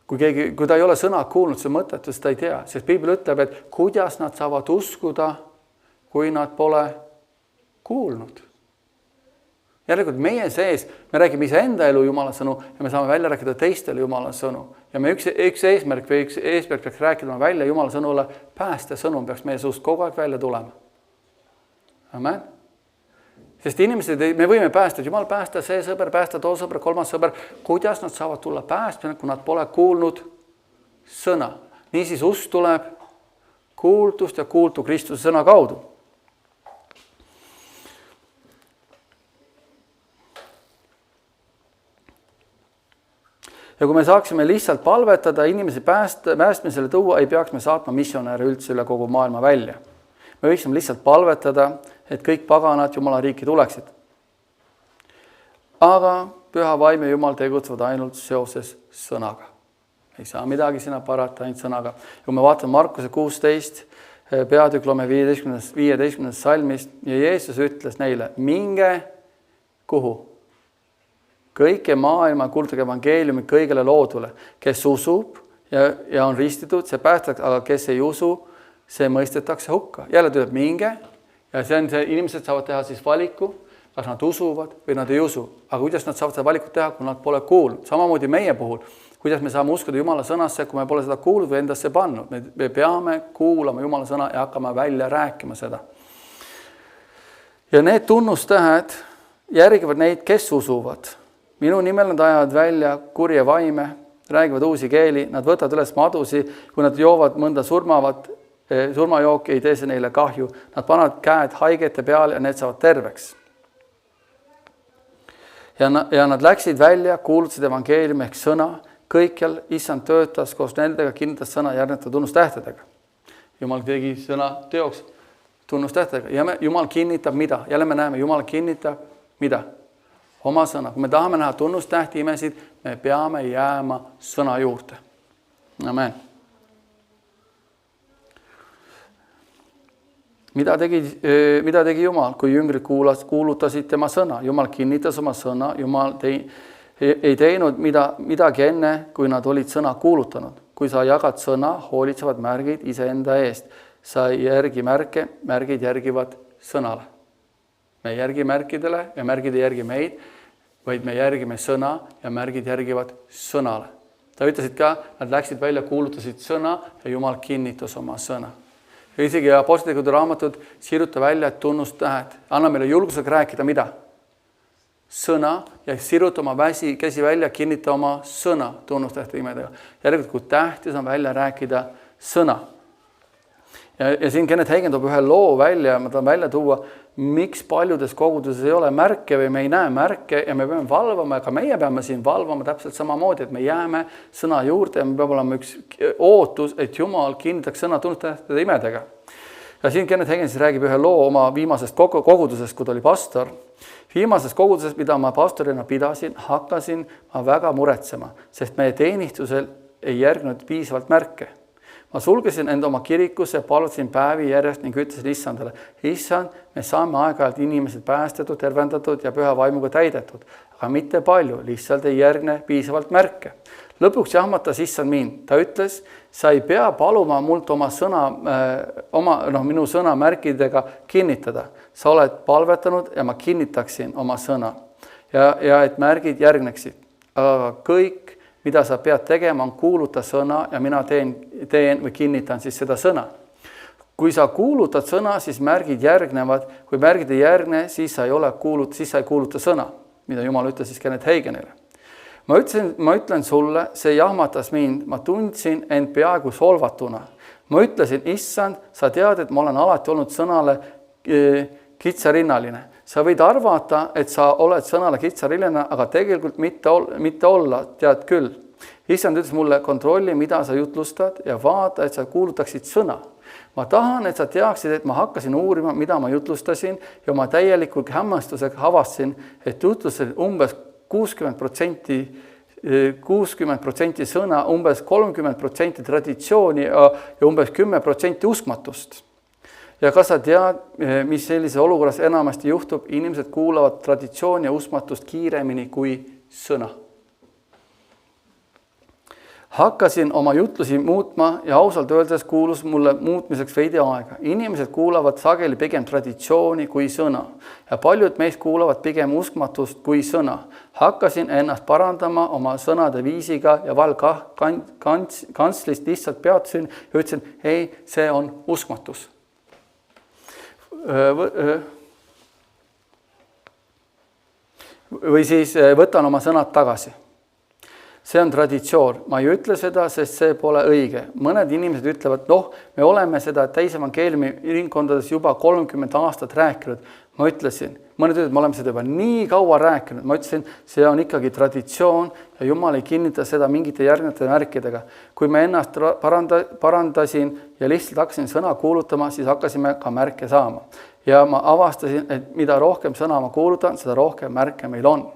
S1: Kui ta ei ole sõna kuulnud, see mõttetu, seda ei tea. Sest Piibel ütleb, et kuidas nad saavad uskuda, kui nad pole kuulnud. Järelikult meie sees, me räägime ise enda elu Jumala sõnu ja me saame välja rääkida teistele Jumala sõnu. Ja me üks eesmärk peaks rääkida välja Jumala sõnule, pääste sõnum peaks meie suust kogu aeg välja tulema. Amen. Sest inimesed, me võime päästa, et Jumal päästa see sõber, päästa too sõber, kolmas sõber. Kuidas nad saavad tulla päästmine, kui nad pole kuulnud sõna? Niisiis usk tuleb kuultust ja kuultu Kristuse sõna kaudu. Ja kui me saaksime lihtsalt palvetada, inimesi päästmisele tuua, ei peaks me saatma missionääre üldse üle kogu maailma välja. Me võiksime lihtsalt palvetada, et kõik paganad Jumala riiki tuleksid. Aga püha vaim ja Jumal tegutsevad ainult seoses sõnaga. Ei saa midagi sinna parata, ainult sõnaga. Ja kui me vaatame Markuse 16, peatükk loome 15. salmist ja Jeesus ütles neile, minge kuhu? Kõike maailma kuulutage evangeeliumi kõigele loodule, kes usub ja on ristitud, see päästakse, aga kes ei usu, see mõistetakse hukka. Jälle tuleb minge ja inimesed saavad teha siis valiku, kas nad usuvad või nad ei usu. Aga kuidas nad saavad seda valikut teha, kui nad pole kuulnud? Samamoodi meie puhul, kuidas me saame uskuda Jumala sõnasse, kui me pole seda kuulnud või endasse pannud. Me peame kuulama Jumala sõna ja hakkama välja rääkima seda. Ja need tunnustähed järgivad neid, kes usuvad. Minu nimel nad ajavad välja kurje vaime, räägivad uusi keeli, nad võtavad üles madusi, kui nad joovad mõnda surmajooki, ei tee see neile kahju. Nad panevad käed haigete peale ja need saavad terveks. Ja nad läksid välja, kuulutasid evangeeliumi ehk sõna, kõikjal issand töötas koos nendega, kinnitas sõna järgnevate tunnustähtedega. Jumal tegi sõna teoks tunnustähtedega. Ja Jumal kinnitab mida? Jälle me näeme, Jumal kinnitab mida? Oma sõna. Kui me tahame näha tunnustähti imesid, me peame jääma sõna juurde. Amen. Mida tegi Jumal, kui jüngrid kuulutasid tema sõna? Jumal kinnitas oma sõna. Jumal ei teinud midagi enne, kui nad olid sõna kuulutanud. Kui sa jagad sõna, hoolitsevad märgid iseenda eest. Sa ei järgi märke, märgid järgivad sõnale. Me ei järgi märkidele ja märgid ei järgi meid, vaid me järgime sõna ja märgid järgivad sõnale. Ta ütlesid ka, nad läksid välja, kuulutasid sõna ja Jumal kinnitas oma sõna. Ja isegi apostlikud raamatud siruta välja, et tunnustähed. Anna meile julgusega rääkida mida? Sõna ja siruta oma käsi välja, kinnita oma sõna tunnustähte imedega. Järelikult, kui tähtis on välja rääkida sõna. Ja siin Kenneth Hagin toob ühe loo välja, ma tahan välja tuua, miks paljudes koguduses ei ole märke või me ei näe märke ja me peame valvama, aga meie peame siin valvama täpselt samamoodi, et me jääme sõna juurde ja me peab olema üks ootus, et Jumal kinnitaks sõna tunnustähte imedega. Ja siin Kenneth Hagin siis räägib ühe loo oma viimasest kogudusest, kui ta oli pastor. Viimases koguduses, mida ma pastorina pidasin, hakkasin ma väga muretsema, sest meie teenistusel ei järgnud piisavalt märke. Ma sulgesin enda oma kirikusse, palusin päevi järjest ning ütlesin Issandale, Issand, me saame aeg-ajalt inimesed päästetud, tervendatud ja püha vaimuga täidetud, aga mitte palju, lihtsalt ei järgne piisavalt märke. Lõpuks jahmatas Issand mind. Ta ütles, sa ei pea paluma mult oma sõna, minu sõna märkidega kinnitada. Sa oled palvetanud ja ma kinnitaksin oma sõna ja et märgid järgneksid. Aga kõik, mida sa pead tegema, on kuuluta sõna ja mina teen või kinnitan siis seda sõna. Kui sa kuulutad sõna, siis märgid järgnevad. Kui märgid ei järgne, siis sa ei kuuluta sõna, mida Jumal ütles siis Kenneth Haginile. Ma ütlen sulle, see jahmatas mind, ma tundsin end peaaegu solvatuna. Ma ütlesin, Issand, sa tead, et ma olen alati olnud sõnale kitsarinnaline. Sa võid arvata, et sa oled sõnale kitsarinnaline, aga tegelikult mitte olla, tead küll. Issand ütles mulle, kontrolli, mida sa jutlustad ja vaata, et sa kuulutaksid sõna. Ma tahan, et sa teaksid, et ma hakkasin uurima, mida ma jutlustasin ja ma täielikult hämmastusega avastasin, et jutlustasin umbes 60% sõna, umbes 30% traditsiooni ja umbes 10% uskmatust. Ja kas sa tead, mis sellise olukorras enamasti juhtub? Inimesed kuulavad traditsiooni ja uskmatust kiiremini kui sõna. Hakkasin oma jutlusi muutma ja ausalt öeldes kuulus mulle muutmiseks veidi aega. Inimesed kuulavad sageli pigem traditsiooni kui sõna ja paljud meist kuulavad pigem uskmatust kui sõna. Hakkasin ennast parandama oma sõnade viisiga ja vahel kantslist lihtsalt peatusin ja ütlesin, ei, see on uskmatus. Või siis võtan oma sõnad tagasi. See on traditsioon. Ma ei ütle seda, sest see pole õige. Mõned inimesed ütlevad, me oleme seda täisevangeeliumi ringkondades juba 30 aastat rääkinud. Ma ütlesin, mõned ütlevad, me oleme seda juba nii kaua rääkinud. Ma ütlesin, see on ikkagi traditsioon ja Jumal ei kinnita seda mingite järgnevate märkidega. Kui me ennast parandasin ja lihtsalt hakkasin sõna kuulutama, siis hakkasime ka märke saama. Ja ma avastasin, et mida rohkem sõna ma kuulutan, seda rohkem märke meil on.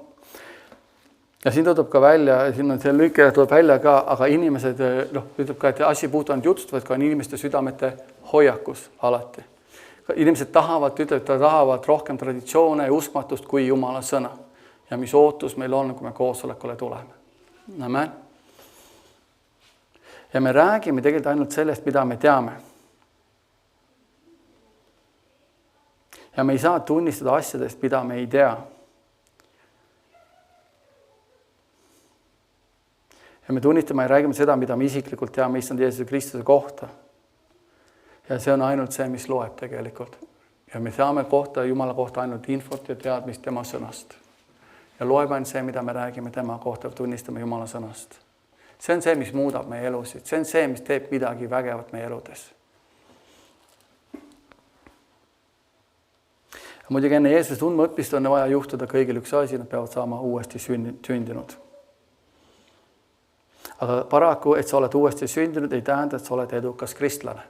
S1: Ja siin tuleb ka välja, siin on see lüke tuleb välja ka, aga inimesed, ütleb ka, et asi puutu ainult jutust, vaid ka on inimeste südamete hoiakus alati. Inimesed tahavad rohkem traditsioone ja uskmatust kui Jumala sõna. Ja mis ootus meil on, kui me koosolekule tuleme. Amen. Ja me räägime tegelikult ainult sellest, mida me teame. Ja me ei saa tunnistada asjadest, mida me ei tea. Ja me tunnistame ja räägime seda, mida me isiklikult teame Issand Jeesuse Kristuse kohta. Ja see on ainult see, mis loeb tegelikult. Ja me saame Jumala kohta ainult infot ja teadmist tema sõnast. Ja loeb ainult see, mida me räägime tema kohta ja tunnistame Jumala sõnast. See on see, mis muudab meie elusid. See on see, mis teeb midagi vägevat meie eludes. Ja muidugi enne Jeesuse tundmaõppist on vaja juhtuda kõigil üks asi, nad peavad saama uuesti sündinud. Aga paraku, et sa oled uuesti sündinud, ei tähenda, et sa oled edukas kristlane.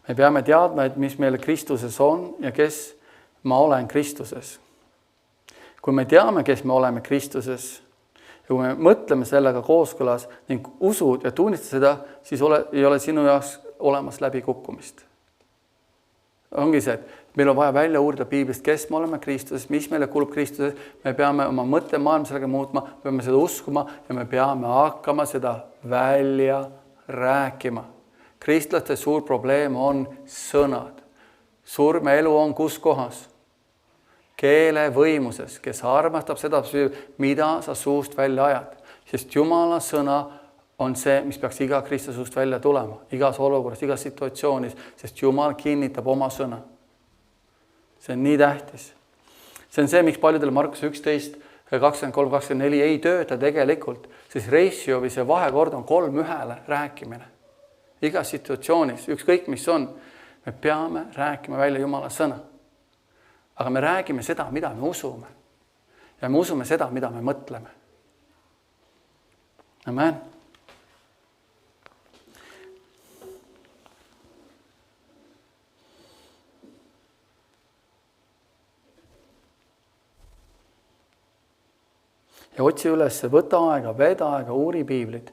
S1: Me peame teadma, et mis meil Kristuses on ja kes ma olen Kristuses. Kui me teame, kes me oleme Kristuses ja kui me mõtleme sellega kooskõlas ning usud ja tunnistad seda, siis ei ole sinu jaoks olemas läbikukkumist. Ongi see, et meil on vaja välja uurida Piiblist, kes me oleme Kristuses, mis meile kuulub Kristuses. Me peame oma mõttemaailma sellega muutma, me peame seda uskuma ja me peame hakkama seda välja rääkima. Kristlaste suur probleem on sõnad. Surme elu on kus kohas? Keele võimuses, kes armastab seda, mida sa suust välja ajad. sest Jumala sõna on see, mis peaks iga kristlase suust välja tulema, igas olukorras, igas situatsioonis, sest Jumal kinnitab oma sõna. See on nii tähtis. See on see, miks paljudel Markus 11, 23, 24 ei tööta tegelikult, siis ratio või see vahekord on 3:1 rääkimine. Igas situatsioonis, ükskõik mis on, me peame rääkima välja Jumala sõna. Aga me räägime seda, mida me usume. Ja me usume seda, mida me mõtleme. Amen. Ja otsi üles, võta aega, veda aega, uuri piiblit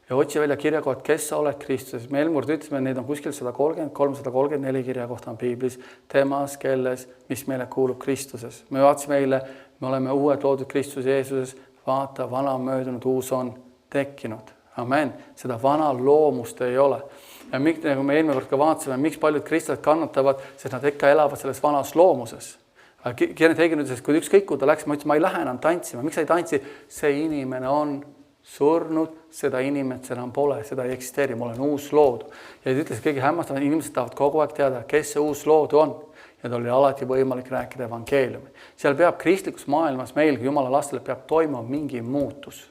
S1: ja otsi välja kirjakohad, kes sa oled Kristuses. Me eelmord ütlesime, neid on kuskil 133, 134 kirjakohta on piiblis, temas, kelles, mis meile kuulub Kristuses. Me vaatasime eile, me oleme uued loodud Kristus Jeesuses, vaata, vana on möödunud, uus on tekkinud. Amen. Seda vana loomust ei ole. Ja nagu me eelmine kord ka vaatasime, miks paljud kristlased kannatavad, sest nad ikka elavad selles vanas loomuses. Kenneth Hagin ütles, kui ükskõik kui ta läks, ma ütlesin, ma ei lähe enam tantsima. Miks sa ei tantsi? See inimene on surnud, seda inimest enam pole, seda ei eksisteeri, ma olen uus loodu. Ja ta ütles, kõige hämmastavad inimesed tahavad kogu aeg teada, kes see uus loodu on. Ja ta oli alati võimalik rääkida evangeeliumi. Seal peab kristlikus maailmas meil, Jumala lastele, peab toimuma mingi muutus.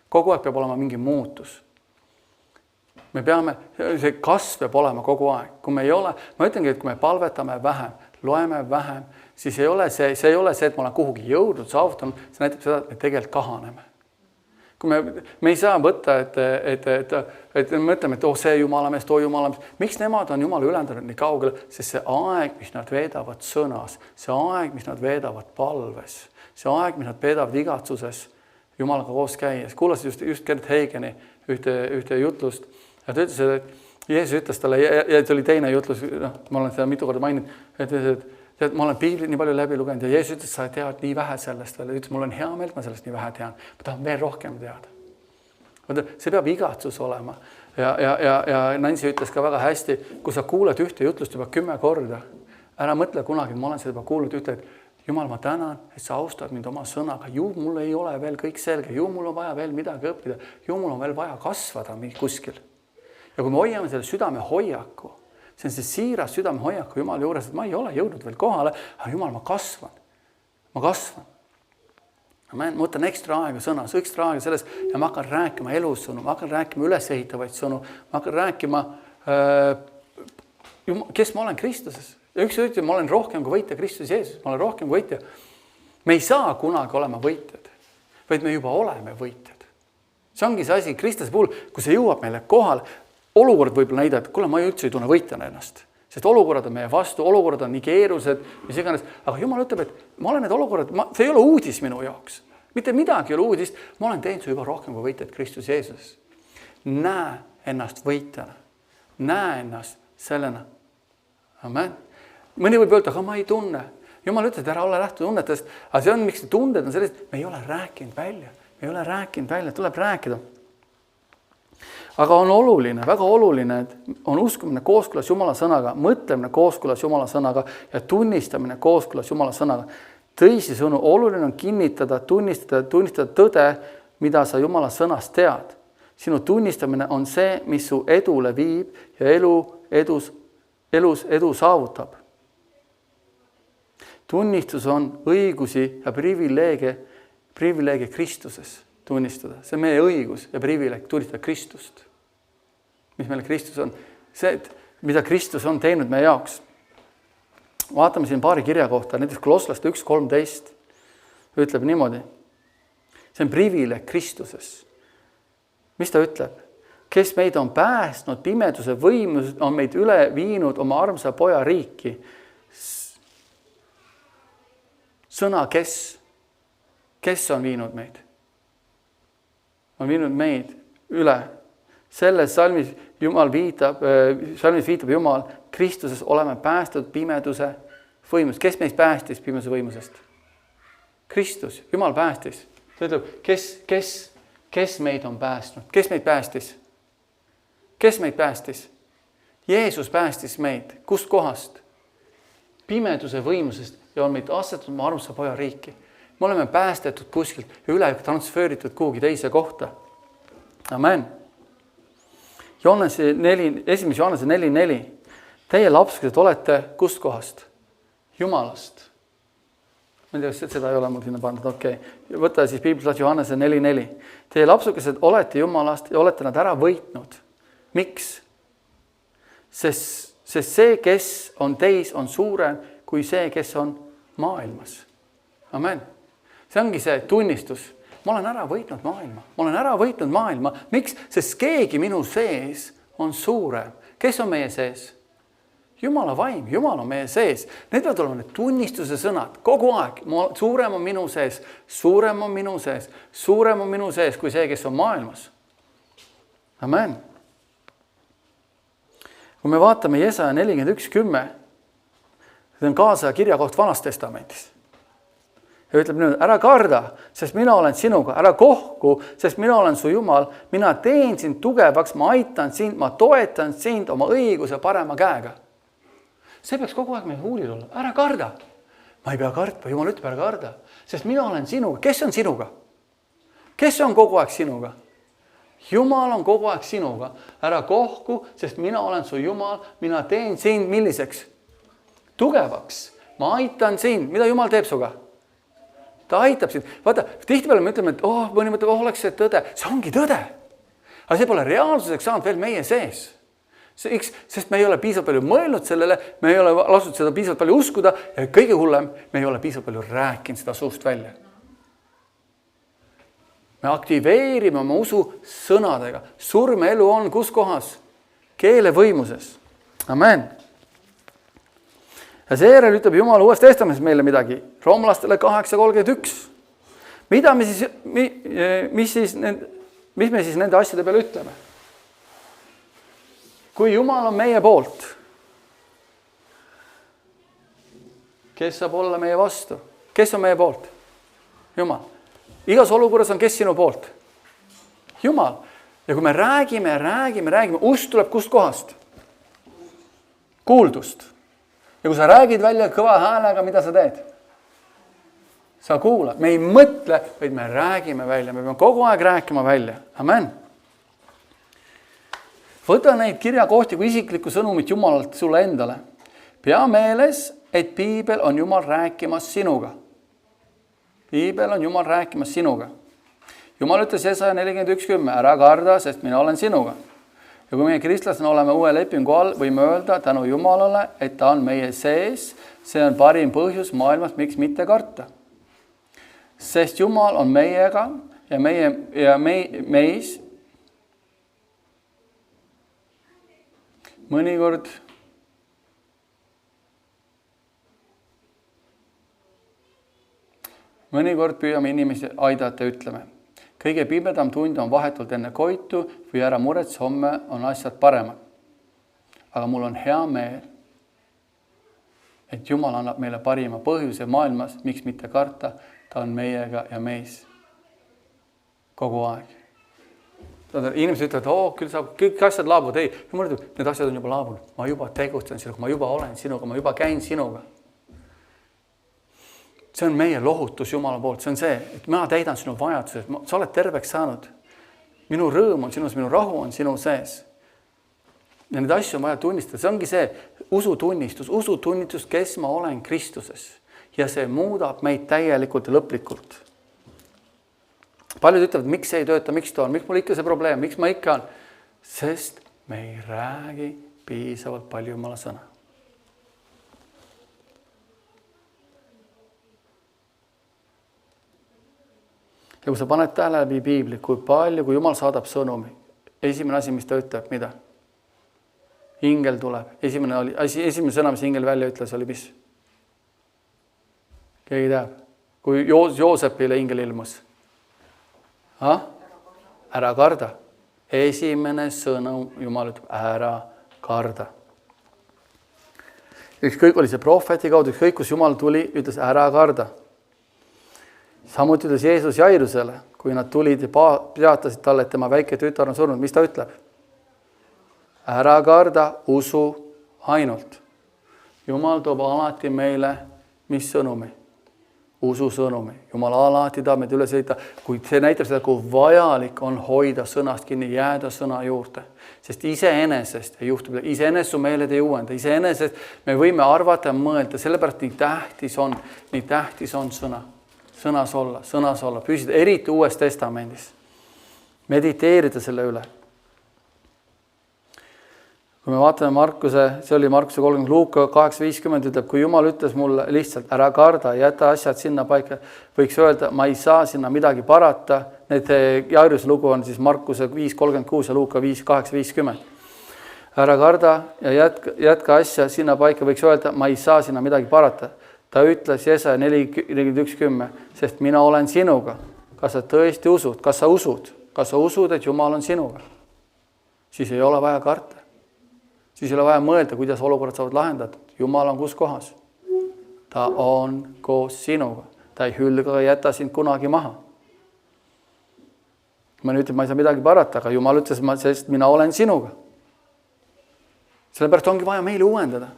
S1: Kogu aeg peab olema mingi muutus. Me peame, see kasv peab olema kogu aeg. Kui me ei ole, ma ütlengi, et kui me palvetame vähem, loeme vähem, siis ei ole see ei ole see, et ma olen kuhugi jõudnud, saavutanud, see näitab seda, et me tegelikult kahaneme. Kui me ei saa võtta, et me mõtleme, et see Jumalamees, too Jumalamees. Miks nemad on Jumala ülendanud nii kaugele? Sest see aeg, mis nad veedavad sõnas, see aeg, mis nad veedavad palves, see aeg, mis nad veedavad igatsuses Jumalaga koos käies. Kuulasin just Kenneth Hagini ühte jutlust ja ta ütles, et Jeesus ütles talle, ja see oli teine jutlus, ma olen seda mitu korda maininud, et ma olen piiblit nii palju läbi lugenud ja Jeesus ütles, sa tead nii vähe sellest veel. Ütles, mul on hea meel, et ma sellest nii vähe tean. Ma tahan veel rohkem teada. See peab igatsus olema. Ja Nancy ütles ka väga hästi, kui sa kuuled ühte jutlust juba 10 korda, ära mõtle kunagi, ma olen seda juba kuulnud ühte, et Jumal, ma tänan, et sa austad mind oma sõnaga. Ju mul ei ole veel kõik selge. Ju mul on vaja veel midagi õppida. Ju mul on veel vaja kasvada kuskil. Ja kui me hoiame selle südame hoiaku, see on see siiras südame hoiaku Jumala juures, et ma ei ole jõudnud veel kohale, aga Jumal, ma kasvan. Ma kasvan. Ma võtan ekstra aega sõnas, ekstra aega selles ja ma hakkan rääkima elussõnu, ma hakkan rääkima ülesehitavaid sõnu, ma hakkan rääkima, kes ma olen Kristuses. Ja üks ütleb, ma olen rohkem kui võitja Kristus Jeesus, ma olen rohkem kui võitja. Me ei saa kunagi olema võitjad, vaid me juba oleme võitjad. See ongi see asi Kristuse puhul, kui see jõuab meile kohale, olukord võib näida, et kuule, ma üldse ei tunne võitjana ennast. Sest olukorrad on meie vastu, olukorrad on nii keerused, mis iganes. Aga Jumal ütleb, et ma olen need olukorrad, see ei ole uudis minu jaoks. Mitte midagi ei ole uudist, ma olen teinud juba rohkem kui võitjad Kristus Jeesuses. Näe ennast võitjana. Näe ennast sellena. Amen. Mõni võib öelda, aga ma ei tunne. Jumal ütleb, et ära ole lähtu tunnetest. Aga see on, miks tunded on sellest, me ei ole rääkinud välja. Me ei ole rääkinud välja, tuleb rääkida. Aga on oluline, väga oluline, et on uskumine kooskõlas Jumala sõnaga, mõtlemine kooskõlas Jumala sõnaga ja tunnistamine kooskõlas Jumala sõnaga. Tõisisõnu, oluline on kinnitada, tunnistada tõde, mida sa Jumala sõnast tead. Sinu tunnistamine on see, mis su edule viib ja elus edu saavutab. Tunnistus on õigusi ja privileege Kristuses tunnistada. See on meie õigus ja privileeg tunnistada Kristust. Mis meile Kristus on? See, mida Kristus on teinud meie jaoks. Vaatame siin paari kirja kohta, näiteks Kolosslaste 1.13 ütleb niimoodi. See on privileeg Kristuses. Mis ta ütleb? Kes meid on päästnud pimeduse võimus, on meid üle viinud oma armsa poja riiki. Sõna kes? Kes on viinud meid? On viinud meid üle. Selles salmis viitab Jumal, Kristuses oleme päästud pimeduse võimust. Kes meist päästis pimeduse võimusest? Kristus, Jumal päästis. Ta ütleb, kes meid on päästnud? Kes meid päästis? Kes meid päästis? Jeesus päästis meid. Kust kohast? Pimeduse võimusest ja on meid asetud oma armsa poja riiki. Me oleme päästetud kuskilt ja üle transfeeritud kuhugi teise kohta. Amen. Johanese 1. Johannese 4:4. Teie lapsukesed olete kust kohast? Jumalast. Ma ei tea, kas seda ei ole mul sinna pandud, okei. Võta siis piiblist Johannese 4:4. Teie lapsukesed olete Jumalast ja olete nad ära võitnud. Miks? Sest see, kes on teis, on suurem kui see, kes on maailmas. Amen. See ongi see tunnistus. Ma olen ära võitnud maailma. Ma olen ära võitnud maailma. Miks? Sest keegi minu sees on suurem. Kes on meie sees? Jumala vaim. Jumal on meie sees. Need peavad olema need tunnistuse sõnad. Kogu aeg. Suurem on minu sees. Suurem on minu sees. Suurem on minu sees kui see, kes on maailmas. Amen. Kui me vaatame Jesaja 41:10, see on kaasaja kirjakoht Vanas Testamendis. Ja ütleb nüüd, ära karda, sest mina olen sinuga, ära kohku, sest mina olen su Jumal, mina teen sind tugevaks, ma aitan sind, ma toetan sind oma õiguse parema käega. See peaks kogu aeg meie huulil olla, ära karda. Ma ei pea kartma, Jumal ütleb, ära karda, sest mina olen sinuga. Kes on sinuga? Kes on kogu aeg sinuga? Jumal on kogu aeg sinuga, ära kohku, sest mina olen su Jumal, mina teen sind milliseks? Tugevaks, ma aitan sind, mida Jumal teeb suga? Ta aitab sind. Vaata, tihtipeale me ütleme, et mõni mõtleb, oleks see tõde. See ongi tõde. Aga see pole reaalsuseks saanud veel meie sees. Sest me ei ole piisavalt palju mõelnud sellele, me ei ole lasnud seda piisavalt palju uskuda ja kõige hullem, me ei ole piisavalt palju rääkinud seda suust välja. Me aktiveerime oma usu sõnadega. Surmeelu on kus kohas? Keele võimuses. Amen. Ja seejärel ütleb Jumal Uues Testamendis meile midagi. Roomlastele 8:31. Mis me siis nende asjade peale ütleme? Kui Jumal on meie poolt, kes saab olla meie vastu? Kes on meie poolt? Jumal. Igas olukorras on kes sinu poolt? Jumal. Ja kui me räägime, usk tuleb kust kohast? Kuuldust. Ja kui sa räägid välja kõva häälega, mida sa teed? Sa kuulad. Me ei mõtle, vaid me räägime välja. Me peame kogu aeg rääkima välja. Amen. Võta neid kirjakohti kui isiklikku sõnumit Jumalalt sulle endale. Pea meeles, et piibel on Jumal rääkimas sinuga. Piibel on Jumal rääkimas sinuga. Jumal ütles Jesaja 41:10, ära karda, sest mina olen sinuga. Ja kui meie kristlasena oleme uue lepingu all, võime öelda tänu Jumalale, et ta on meie sees. See on parim põhjus maailmas, miks mitte karta. Sest Jumal on meiega ja meis mõnikord püüame inimesi aidata, ütleme. Kõige pimedam tund on vahetult enne koitu või ära murets, homme on asjad paremad. Aga mul on hea meel, et Jumal annab meile parima põhjuse maailmas, miks mitte karta, ta on meiega ja meis kogu aeg. Inimesed ütlevad, küll saab, kõik asjad laabuvad. Ei, Jumal ütleb, need asjad on juba laabunud. Ma juba tegutsen sinuga, ma juba olen sinuga, ma juba käin sinuga. See on meie lohutus Jumala poolt. See on see, et ma täidan sinu vajadused. Sa oled terveks saanud. Minu rõõm on sinus, minu rahu on sinu sees. Ja need asju on vaja tunnistada. See ongi see usutunnistus, kes ma olen Kristuses. Ja see muudab meid täielikult ja lõplikult. Paljud ütlevad, miks see ei tööta, miks ta on, miks mul ikka see probleem, miks ma ikka on. Sest me ei räägi piisavalt palju Jumala sõna. Ja kui sa paned tähele läbi piibli, kui palju, kui Jumal saadab sõnumi, esimene asi, mis ta ütleb, mida? Ingel tuleb. Esimene sõna, mis ingel välja ütles, oli mis? Keegi teab. Kui Joosepile ingel ilmus. Ära karda. Esimene sõnum Jumal ütleb, ära karda. Ükskõik oli see prohveti kaudu, ükskõik kus Jumal tuli, ütles ära karda. Samuti ütles Jeesus Jairusele, kui nad tulid ja teatasid talle, et tema väike tütar on surnud, mis ta ütleb? Ära karda, usu ainult. Jumal toob alati meile mis sõnumi? ususõnumi. Jumal alati tahab meid üles ehitada, kuid see näitab seda, kui vajalik on hoida sõnast kinni, jääda sõna juurde. Sest iseenesest ei juhtu, iseenesest su meeled ei uuenda, iseenesest me võime arvata ja mõelda, sellepärast nii tähtis on sõna. Sõnas olla, püsida, eriti Uues Testamendis. Mediteerida selle üle. Kui me vaatame Markuse, see oli Markuse 30, Luuka 8.50 ütleb, kui Jumal ütles mulle lihtsalt, ära karda, jäta asjad sinna paika, võiks öelda, ma ei saa sinna midagi parata. Need Jairuse lugu on siis Markuse 5.36 ja Luuka 5.8.50. Ära karda ja jätka asja sinna paika, võiks öelda, ma ei saa sinna midagi parata. Ta ütles Jesaja 41.10, sest mina olen sinuga. Kas sa tõesti usud? Kas sa usud, et Jumal on sinuga? Siis ei ole vaja karta. Siis ei ole vaja mõelda, kuidas olukorrad saavad lahendatud. Jumal on kus kohas. Ta on koos sinuga. Ta ei hülga ja jäta sind kunagi maha. Ma nüüd ütlen, ma ei saa midagi parata, aga Jumal ütles, sest mina olen sinuga. Sellepärast ongi vaja meile uuendada.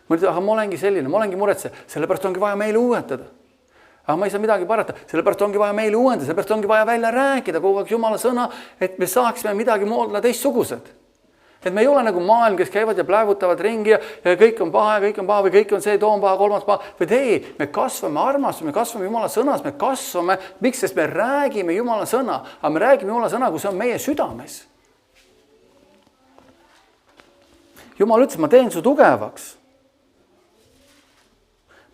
S1: Ma ütlen, aga ma olengi selline, ma olengi muretse. Sellepärast ongi vaja meile uuendada. Aga ma ei saa midagi parata. Sellepärast ongi vaja meile uuendada. Sellepärast ongi vaja välja rääkida kogu aeg Jumala sõna, et me saaksime midagi moodla teistsugused. Et me ei ole nagu maailm, kes käivad ja pläevutavad ringi ja kõik on paha ja kõik on paha või kõik on see, too on paha, kolmas paha. Või ei, me kasvame armastus, me kasvame Jumala sõnas, me kasvame. Miks? Sest me räägime Jumala sõna, aga me räägime Jumala sõna, kui see on meie südames. Jumal ütles, ma teen su tugevaks.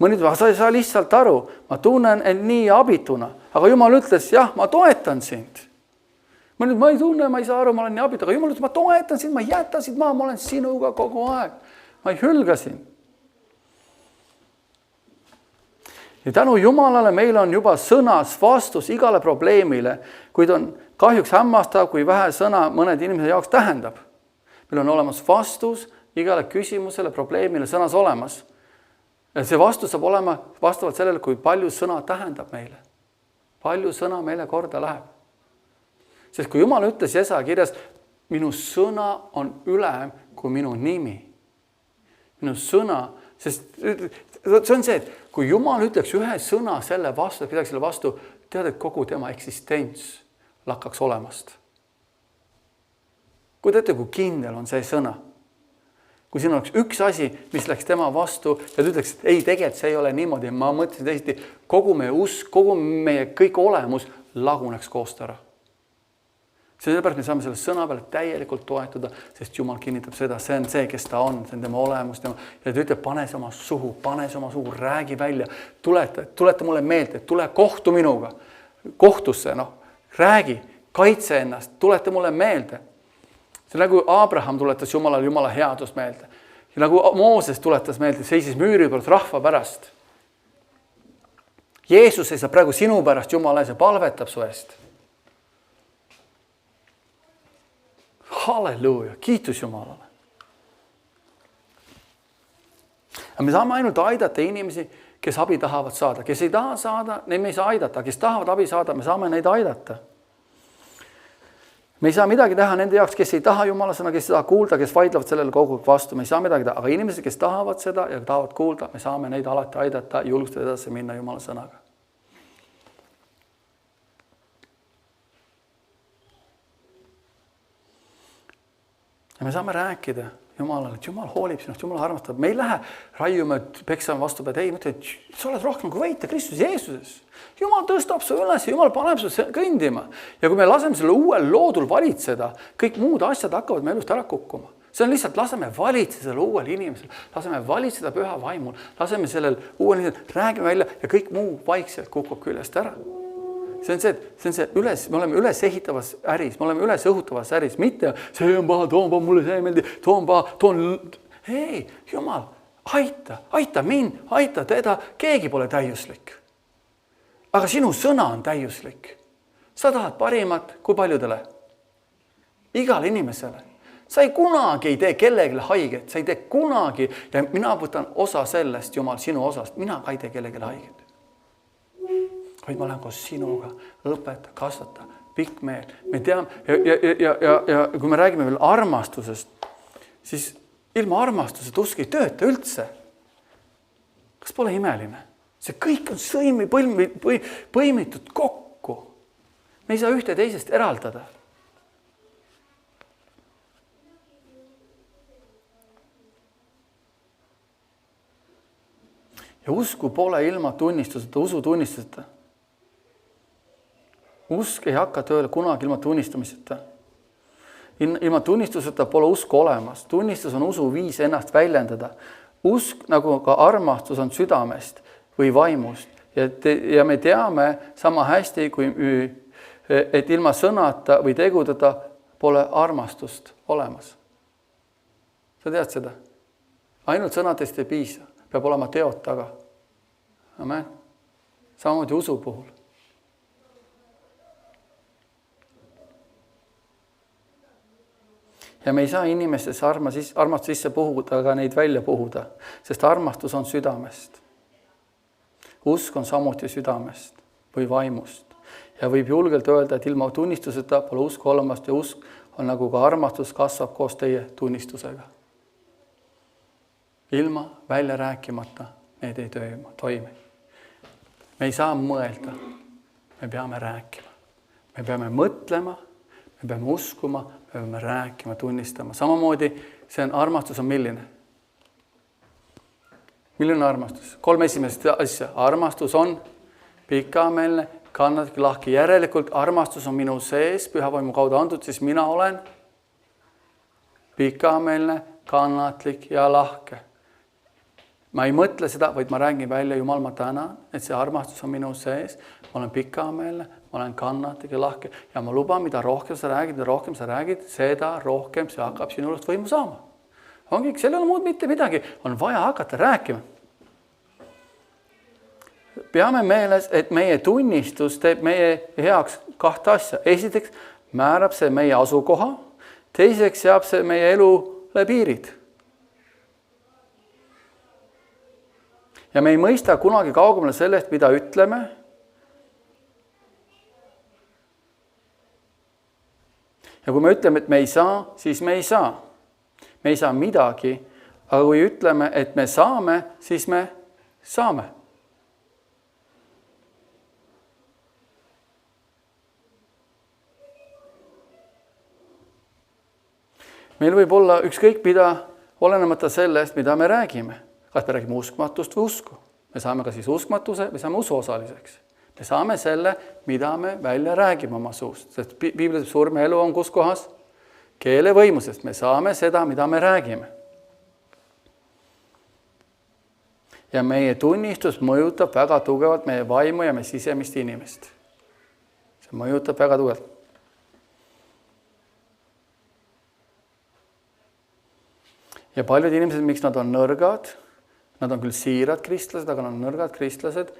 S1: Mõni ütleb, sa ei saa lihtsalt aru, ma tunnen end nii abituna. Aga Jumal ütles, jah, ma toetan sind. Ma ei tunne, ma ei saa aru, ma olen nii abit, aga Jumal ütles, ma toetan sind, ma jätan sind maha, ma olen sinuga kogu aeg. Ma ei hülga sind. Ja tänu Jumalale meil on juba sõnas vastus igale probleemile, kuid on kahjuks hämmastav, kui vähe sõna mõned inimese jaoks tähendab. Meil on olemas vastus igale küsimusele, probleemile sõnas olemas. Ja see vastus saab olema vastavalt sellele, kui palju sõna tähendab meile. Palju sõna meile korda läheb. Sest kui Jumal ütles Jesaja kirjas, minu sõna on ülem kui minu nimi. Minu sõna, sest see on see, et kui Jumal ütleks ühe sõna selle vastu, et midagi selle vastu, tead, et kogu tema eksistents lakkaks olemast. Kui teate, kui kindel on see sõna. Kui siin oleks üks asi, mis läks tema vastu ja ta ütleks, et ei, tegelikult see ei ole niimoodi. Ma mõtlesin teisiti, kogu meie usk, kogu meie kõik olemus laguneks koost ära. Sellepärast me saame selle sõna peale täielikult toetuda, sest Jumal kinnitab seda, see on see, kes ta on, see on tema olemus. Ja ta ütleb, pane see oma suhu, räägi välja, tuleta mulle meelde, tule kohtu minuga, kohtusse, räägi, kaitse ennast, tuleta mulle meelde. See on nagu Abraham tuletas Jumalale Jumala headust meelde. Ja nagu Mooses tuletas meelde, seisis müüri poolt rahva pärast. Jeesus seisab praegu sinu pärast Jumala ees ja palvetab su eest. Halleluuja, kiitus Jumalale. Ja me saame ainult aidata inimesi, kes abi tahavad saada. Kes ei taha saada, neid me ei saa aidata. Kes tahavad abi saada, me saame neid aidata. Me ei saa midagi teha nende jaoks, kes ei taha Jumala sõna, kes ei taha kuulda, kes vaidlevad sellele kogu vastu. Me ei saa midagi teha. Aga inimesed, kes tahavad seda ja tahavad kuulda, me saame neid alati aidata, julgustada edasi minna Jumala sõnaga. Ja me saame rääkida Jumalale, et Jumal hoolib sinust, Jumal armastab. Me ei lähe raiume, peksame vastu pead. Ei, mõtle, et sa oled rohkem kui võita Kristus Jeesuses. Jumal tõstab su üles, Jumal paneb su kõndima. Ja kui me laseme selle uuel loodul valitseda, kõik muud asjad hakkavad me elust ära kukkuma. See on lihtsalt, laseme valitseda selle uuel inimesel. Laseme valitseda püha vaimul. Laseme sellel uuel inimesel, räägime välja ja kõik muu vaikselt kukub küljest ära. See on see me oleme üles ehitavas äris, me oleme üles õhutavas äris, mitte see on paha, too on paha, mulle see ei meeldi, too on paha, Ei, Jumal, aita mind, aita teda, keegi pole täiuslik. Aga sinu sõna on täiuslik. Sa tahad parimat, kui paljudele? Igale inimesele. Sa ei kunagi ei tee kellegile haiget, sa ei tee kunagi ja mina võtan osa sellest, Jumal, sinu osast, mina ka ei tee kellegile haiget. Vaid ma lähen koos sinuga, õpeta, kasvata, pikk meel. Me teame, ja kui me räägime veel armastusest, siis ilma armastusest usk ei tööta üldse. Kas pole imeline? see kõik on põimitud kokku. Me ei saa ühte teisest eraldada. Ja usku pole ilma tunnistuseta, usu tunnistuseta. Usk ei hakka tööle kunagi ilma tunnistamiseta. Ilma tunnistuseta pole usku olemas. Tunnistus on usu viis ennast väljendada. Usk, nagu ka armastus, on südamest või vaimust. Ja me teame sama hästi, et ilma sõnata või tegudeta pole armastust olemas. Sa tead seda? Ainult sõnadest ei piisa. Peab olema teod taga. Amen. Samamoodi usu puhul. Ja me ei saa inimestes armastus sisse puhuda, aga neid välja puhuda, sest armastus on südamest. Usk on samuti südamest või vaimust. Ja võib julgelt öelda, et ilma tunnistuseta pole usku olemast ja usk on nagu ka armastus kasvab koos teie tunnistusega. Ilma välja rääkimata need ei toimi. Me ei saa mõelda, me peame rääkima. Me peame mõtlema, me peame uskuma, me peame rääkima, tunnistama. Samamoodi see armastus on milline? Milline armastus? 3 esimest asja. Armastus on pikaameelne, kannatlik, lahke. Järelikult armastus on minu sees, pühavaimu kaudu antud, siis mina olen pikaameelne, kannatlik ja lahke. Ma ei mõtle seda, vaid ma räägin välja, Jumal, ma tänan, et see armastus on minu sees. Ma olen pikaameelne, ma olen kannatlik ja lahke. Ja ma luban, mida rohkem sa räägid, seda rohkem see hakkab sinulust võimu saama. Ongi, seal ei ole muud mitte midagi. On vaja hakata rääkima. Peame meeles, et meie tunnistus teeb meie heaks 2 asja. Esiteks määrab see meie asukoha. Teiseks seab see meie elule piirid. Ja me ei mõista kunagi kaugemale sellest, mida ütleme. Ja kui me ütleme, et me ei saa, siis me ei saa. Me ei saa midagi, aga kui ütleme, et me saame, siis me saame. Meil võib olla ükskõik mida, olenemata sellest, mida me räägime. Kas me räägime uskmatust või usku? Me saame ka siis uskmatuse või saame usuosaliseks. Me saame selle, mida me välja räägime oma suust. Sest Piiblis surm ja elu on kus kohas? Keele võimusest. Me saame seda, mida me räägime. Ja meie tunnistus mõjutab väga tugevalt meie vaimu ja meie sisemist inimest. See mõjutab väga tugevalt. Ja paljud inimesed, miks nad on nõrgad, nad on küll siirad kristlased, aga nad on nõrgad kristlased,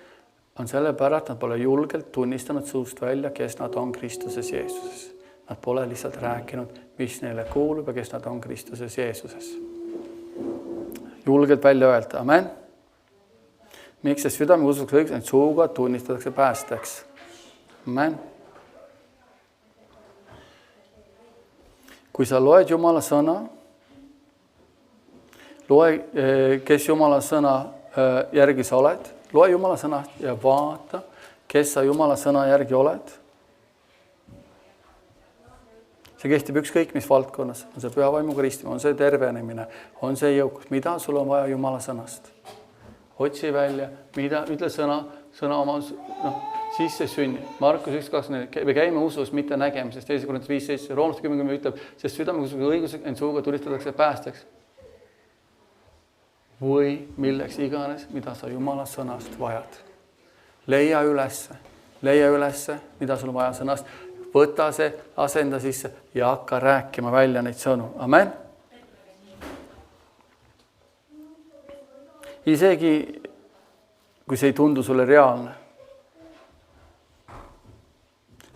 S1: on sellepärast, nad pole julgelt tunnistanud suust välja, kes nad on Kristuses Jeesuses. Nad pole lihtsalt rääkinud, mis neile kuulub ja kes nad on Kristuses Jeesuses. Julgelt välja öelda, amen. Miks see südame usuks õigus, et suuga tunnistatakse päästeks. Amen. Kui sa loed Jumala sõna, loe, kes Jumala sõna järgi sa oled. Loe Jumala sõna ja vaata, kes sa Jumala sõna järgi oled. See kehtib ükskõik mis valdkonnas. On see pühavaimu kristimine, on see tervenemine, on see jõukus. Mida sul on vaja Jumala sõnast? Otsi välja, mida, ütle sõna oma sisse sünni. Markus 1.24. Me käime usus, mitte nägemisest. 2. Korintus 5.7. Roomlaste 10 ütleb, sest südamega õigusega end suuga tulistatakse päästeks. Või milleks iganes, mida sa Jumala sõnast vajad. Leia ülesse, mida sul vaja sõnast. Võta see, asenda sisse ja hakka rääkima välja neid sõnu. Amen. Isegi kui see ei tundu sulle reaalne.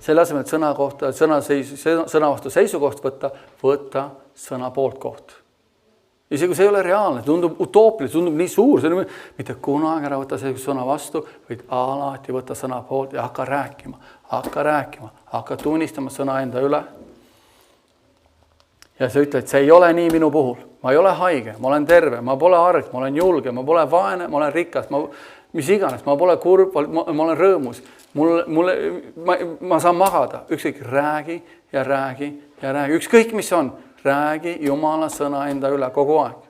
S1: Selle asemel, et sõna vastu seisukoht võtta sõna poolt koht. Isegi kui see ei ole reaalne, tundub utoopiline, tundub nii suur, see on mitte kunagi ära võtta see sõna vastu, vaid alati võtta sõna poolt ja hakka rääkima, hakka tunnistama sõna enda üle. Ja sa ütled, et see ei ole nii minu puhul. ma ei ole haige, ma olen terve, ma pole arg, ma olen julge, ma pole vaene, ma olen rikas, mis iganes, ma pole kurb, ma olen rõõmus, ma saan magada, ükskõik, räägi ja räägi ja räägi, ükskõik mis on, räägi Jumala sõna enda üle kogu aeg.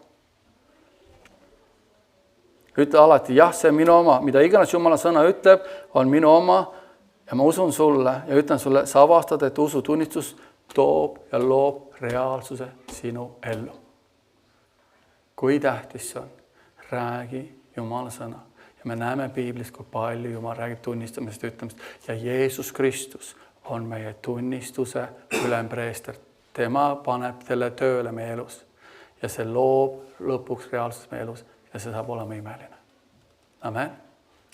S1: Ütle alati, jah, see on minu oma, mida iganes Jumala sõna ütleb, on minu oma ja ma usun sulle ja ütlen sulle, sa avastad, et usutunnistus toob ja loob reaalsuse sinu ellu. Kui tähtis see on, räägi Jumala sõna. Ja me näeme Piiblis, kui palju Jumal räägib tunnistamisest ja ütlemist. Ja Jeesus Kristus on meie tunnistuse ülempreester. Tema paneb selle tööle meie elus ja see loob lõpuks reaalsus meie elus. Ja see saab olema imeline. Amen.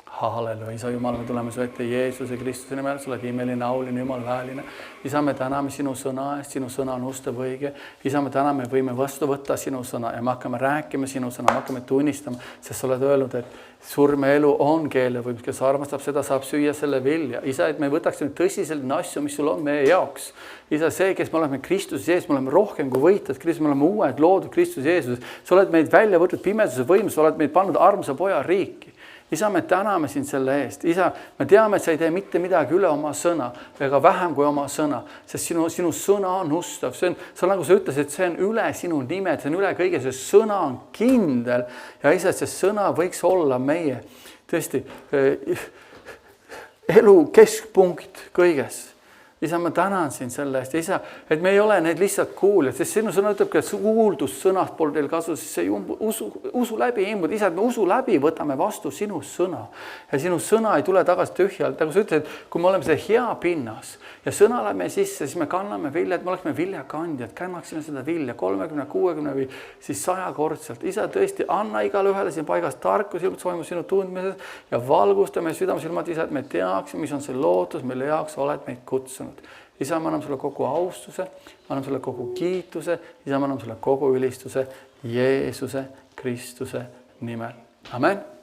S1: Halleluja. Isa Jumal, me tuleme su ette Jeesuse Kristuse nimel. Sa oled imeline, auline, Jumal väeline. Isa, me täname sinu sõna eest. Sinu sõna on ustav õige. Isa, me täname, võime vastu võtta sinu sõna ja me hakkame rääkima sinu sõna. Me hakkame tunnistama, sest sa oled öelnud, et surme elu on keelevõimus, kes armastab seda, saab süüa selle vilja. Isa, et me võtaksime tõsiselt asju, mis sul on meie jaoks. Isa, see, kes me oleme Kristus Jeesus, me oleme rohkem kui võitjad. Kristus, me oleme uued loodud Kristus Jeesuses. Sa oled meid välja võtnud pimeduse võimus, sa oled meid pannud armsa poja riiki. Isa, me täname sind selle eest. Isa, me teame, et sa ei tee mitte midagi üle oma sõna ega vähem kui oma sõna, sest sinu sõna on ustav. See on nagu sa ütlesid, see on üle sinu nimed, see on üle kõige, see sõna on kindel ja isa, see sõna võiks olla meie tõesti elu keskpunkt kõiges. Isa, ma tänan sind selle eest. Isa, et me ei ole need lihtsalt kuuljad, sest sinu sõna ütleb, et kuuldust sõnast pole teil kasu, siis see usu läbi imbud. Isa, et me usu läbi võtame vastu sinu sõna. Ja sinu sõna ei tule tagasi tühjalt. Nagu sa ütlesid, kui me oleme see hea pinnas ja sõna läheb meie sisse, siis me kanname vilja, et me oleksime viljakandjad, kannaksime seda vilja 30, 60 või siis 100 kordselt. Isa, tõesti, anna igale ühele siin paigas tarkus, ilmutusvaimus sinu tundmises ja valgustame südamesilmad, isa, et me teaksime, mis on see lootus, mille jaoks oled meid kutsunud. Isa, ma annan sulle kogu austuse, ma annan sulle kogu kiituse, isa, ma annan sulle kogu ülistuse Jeesuse Kristuse nimel. Amen.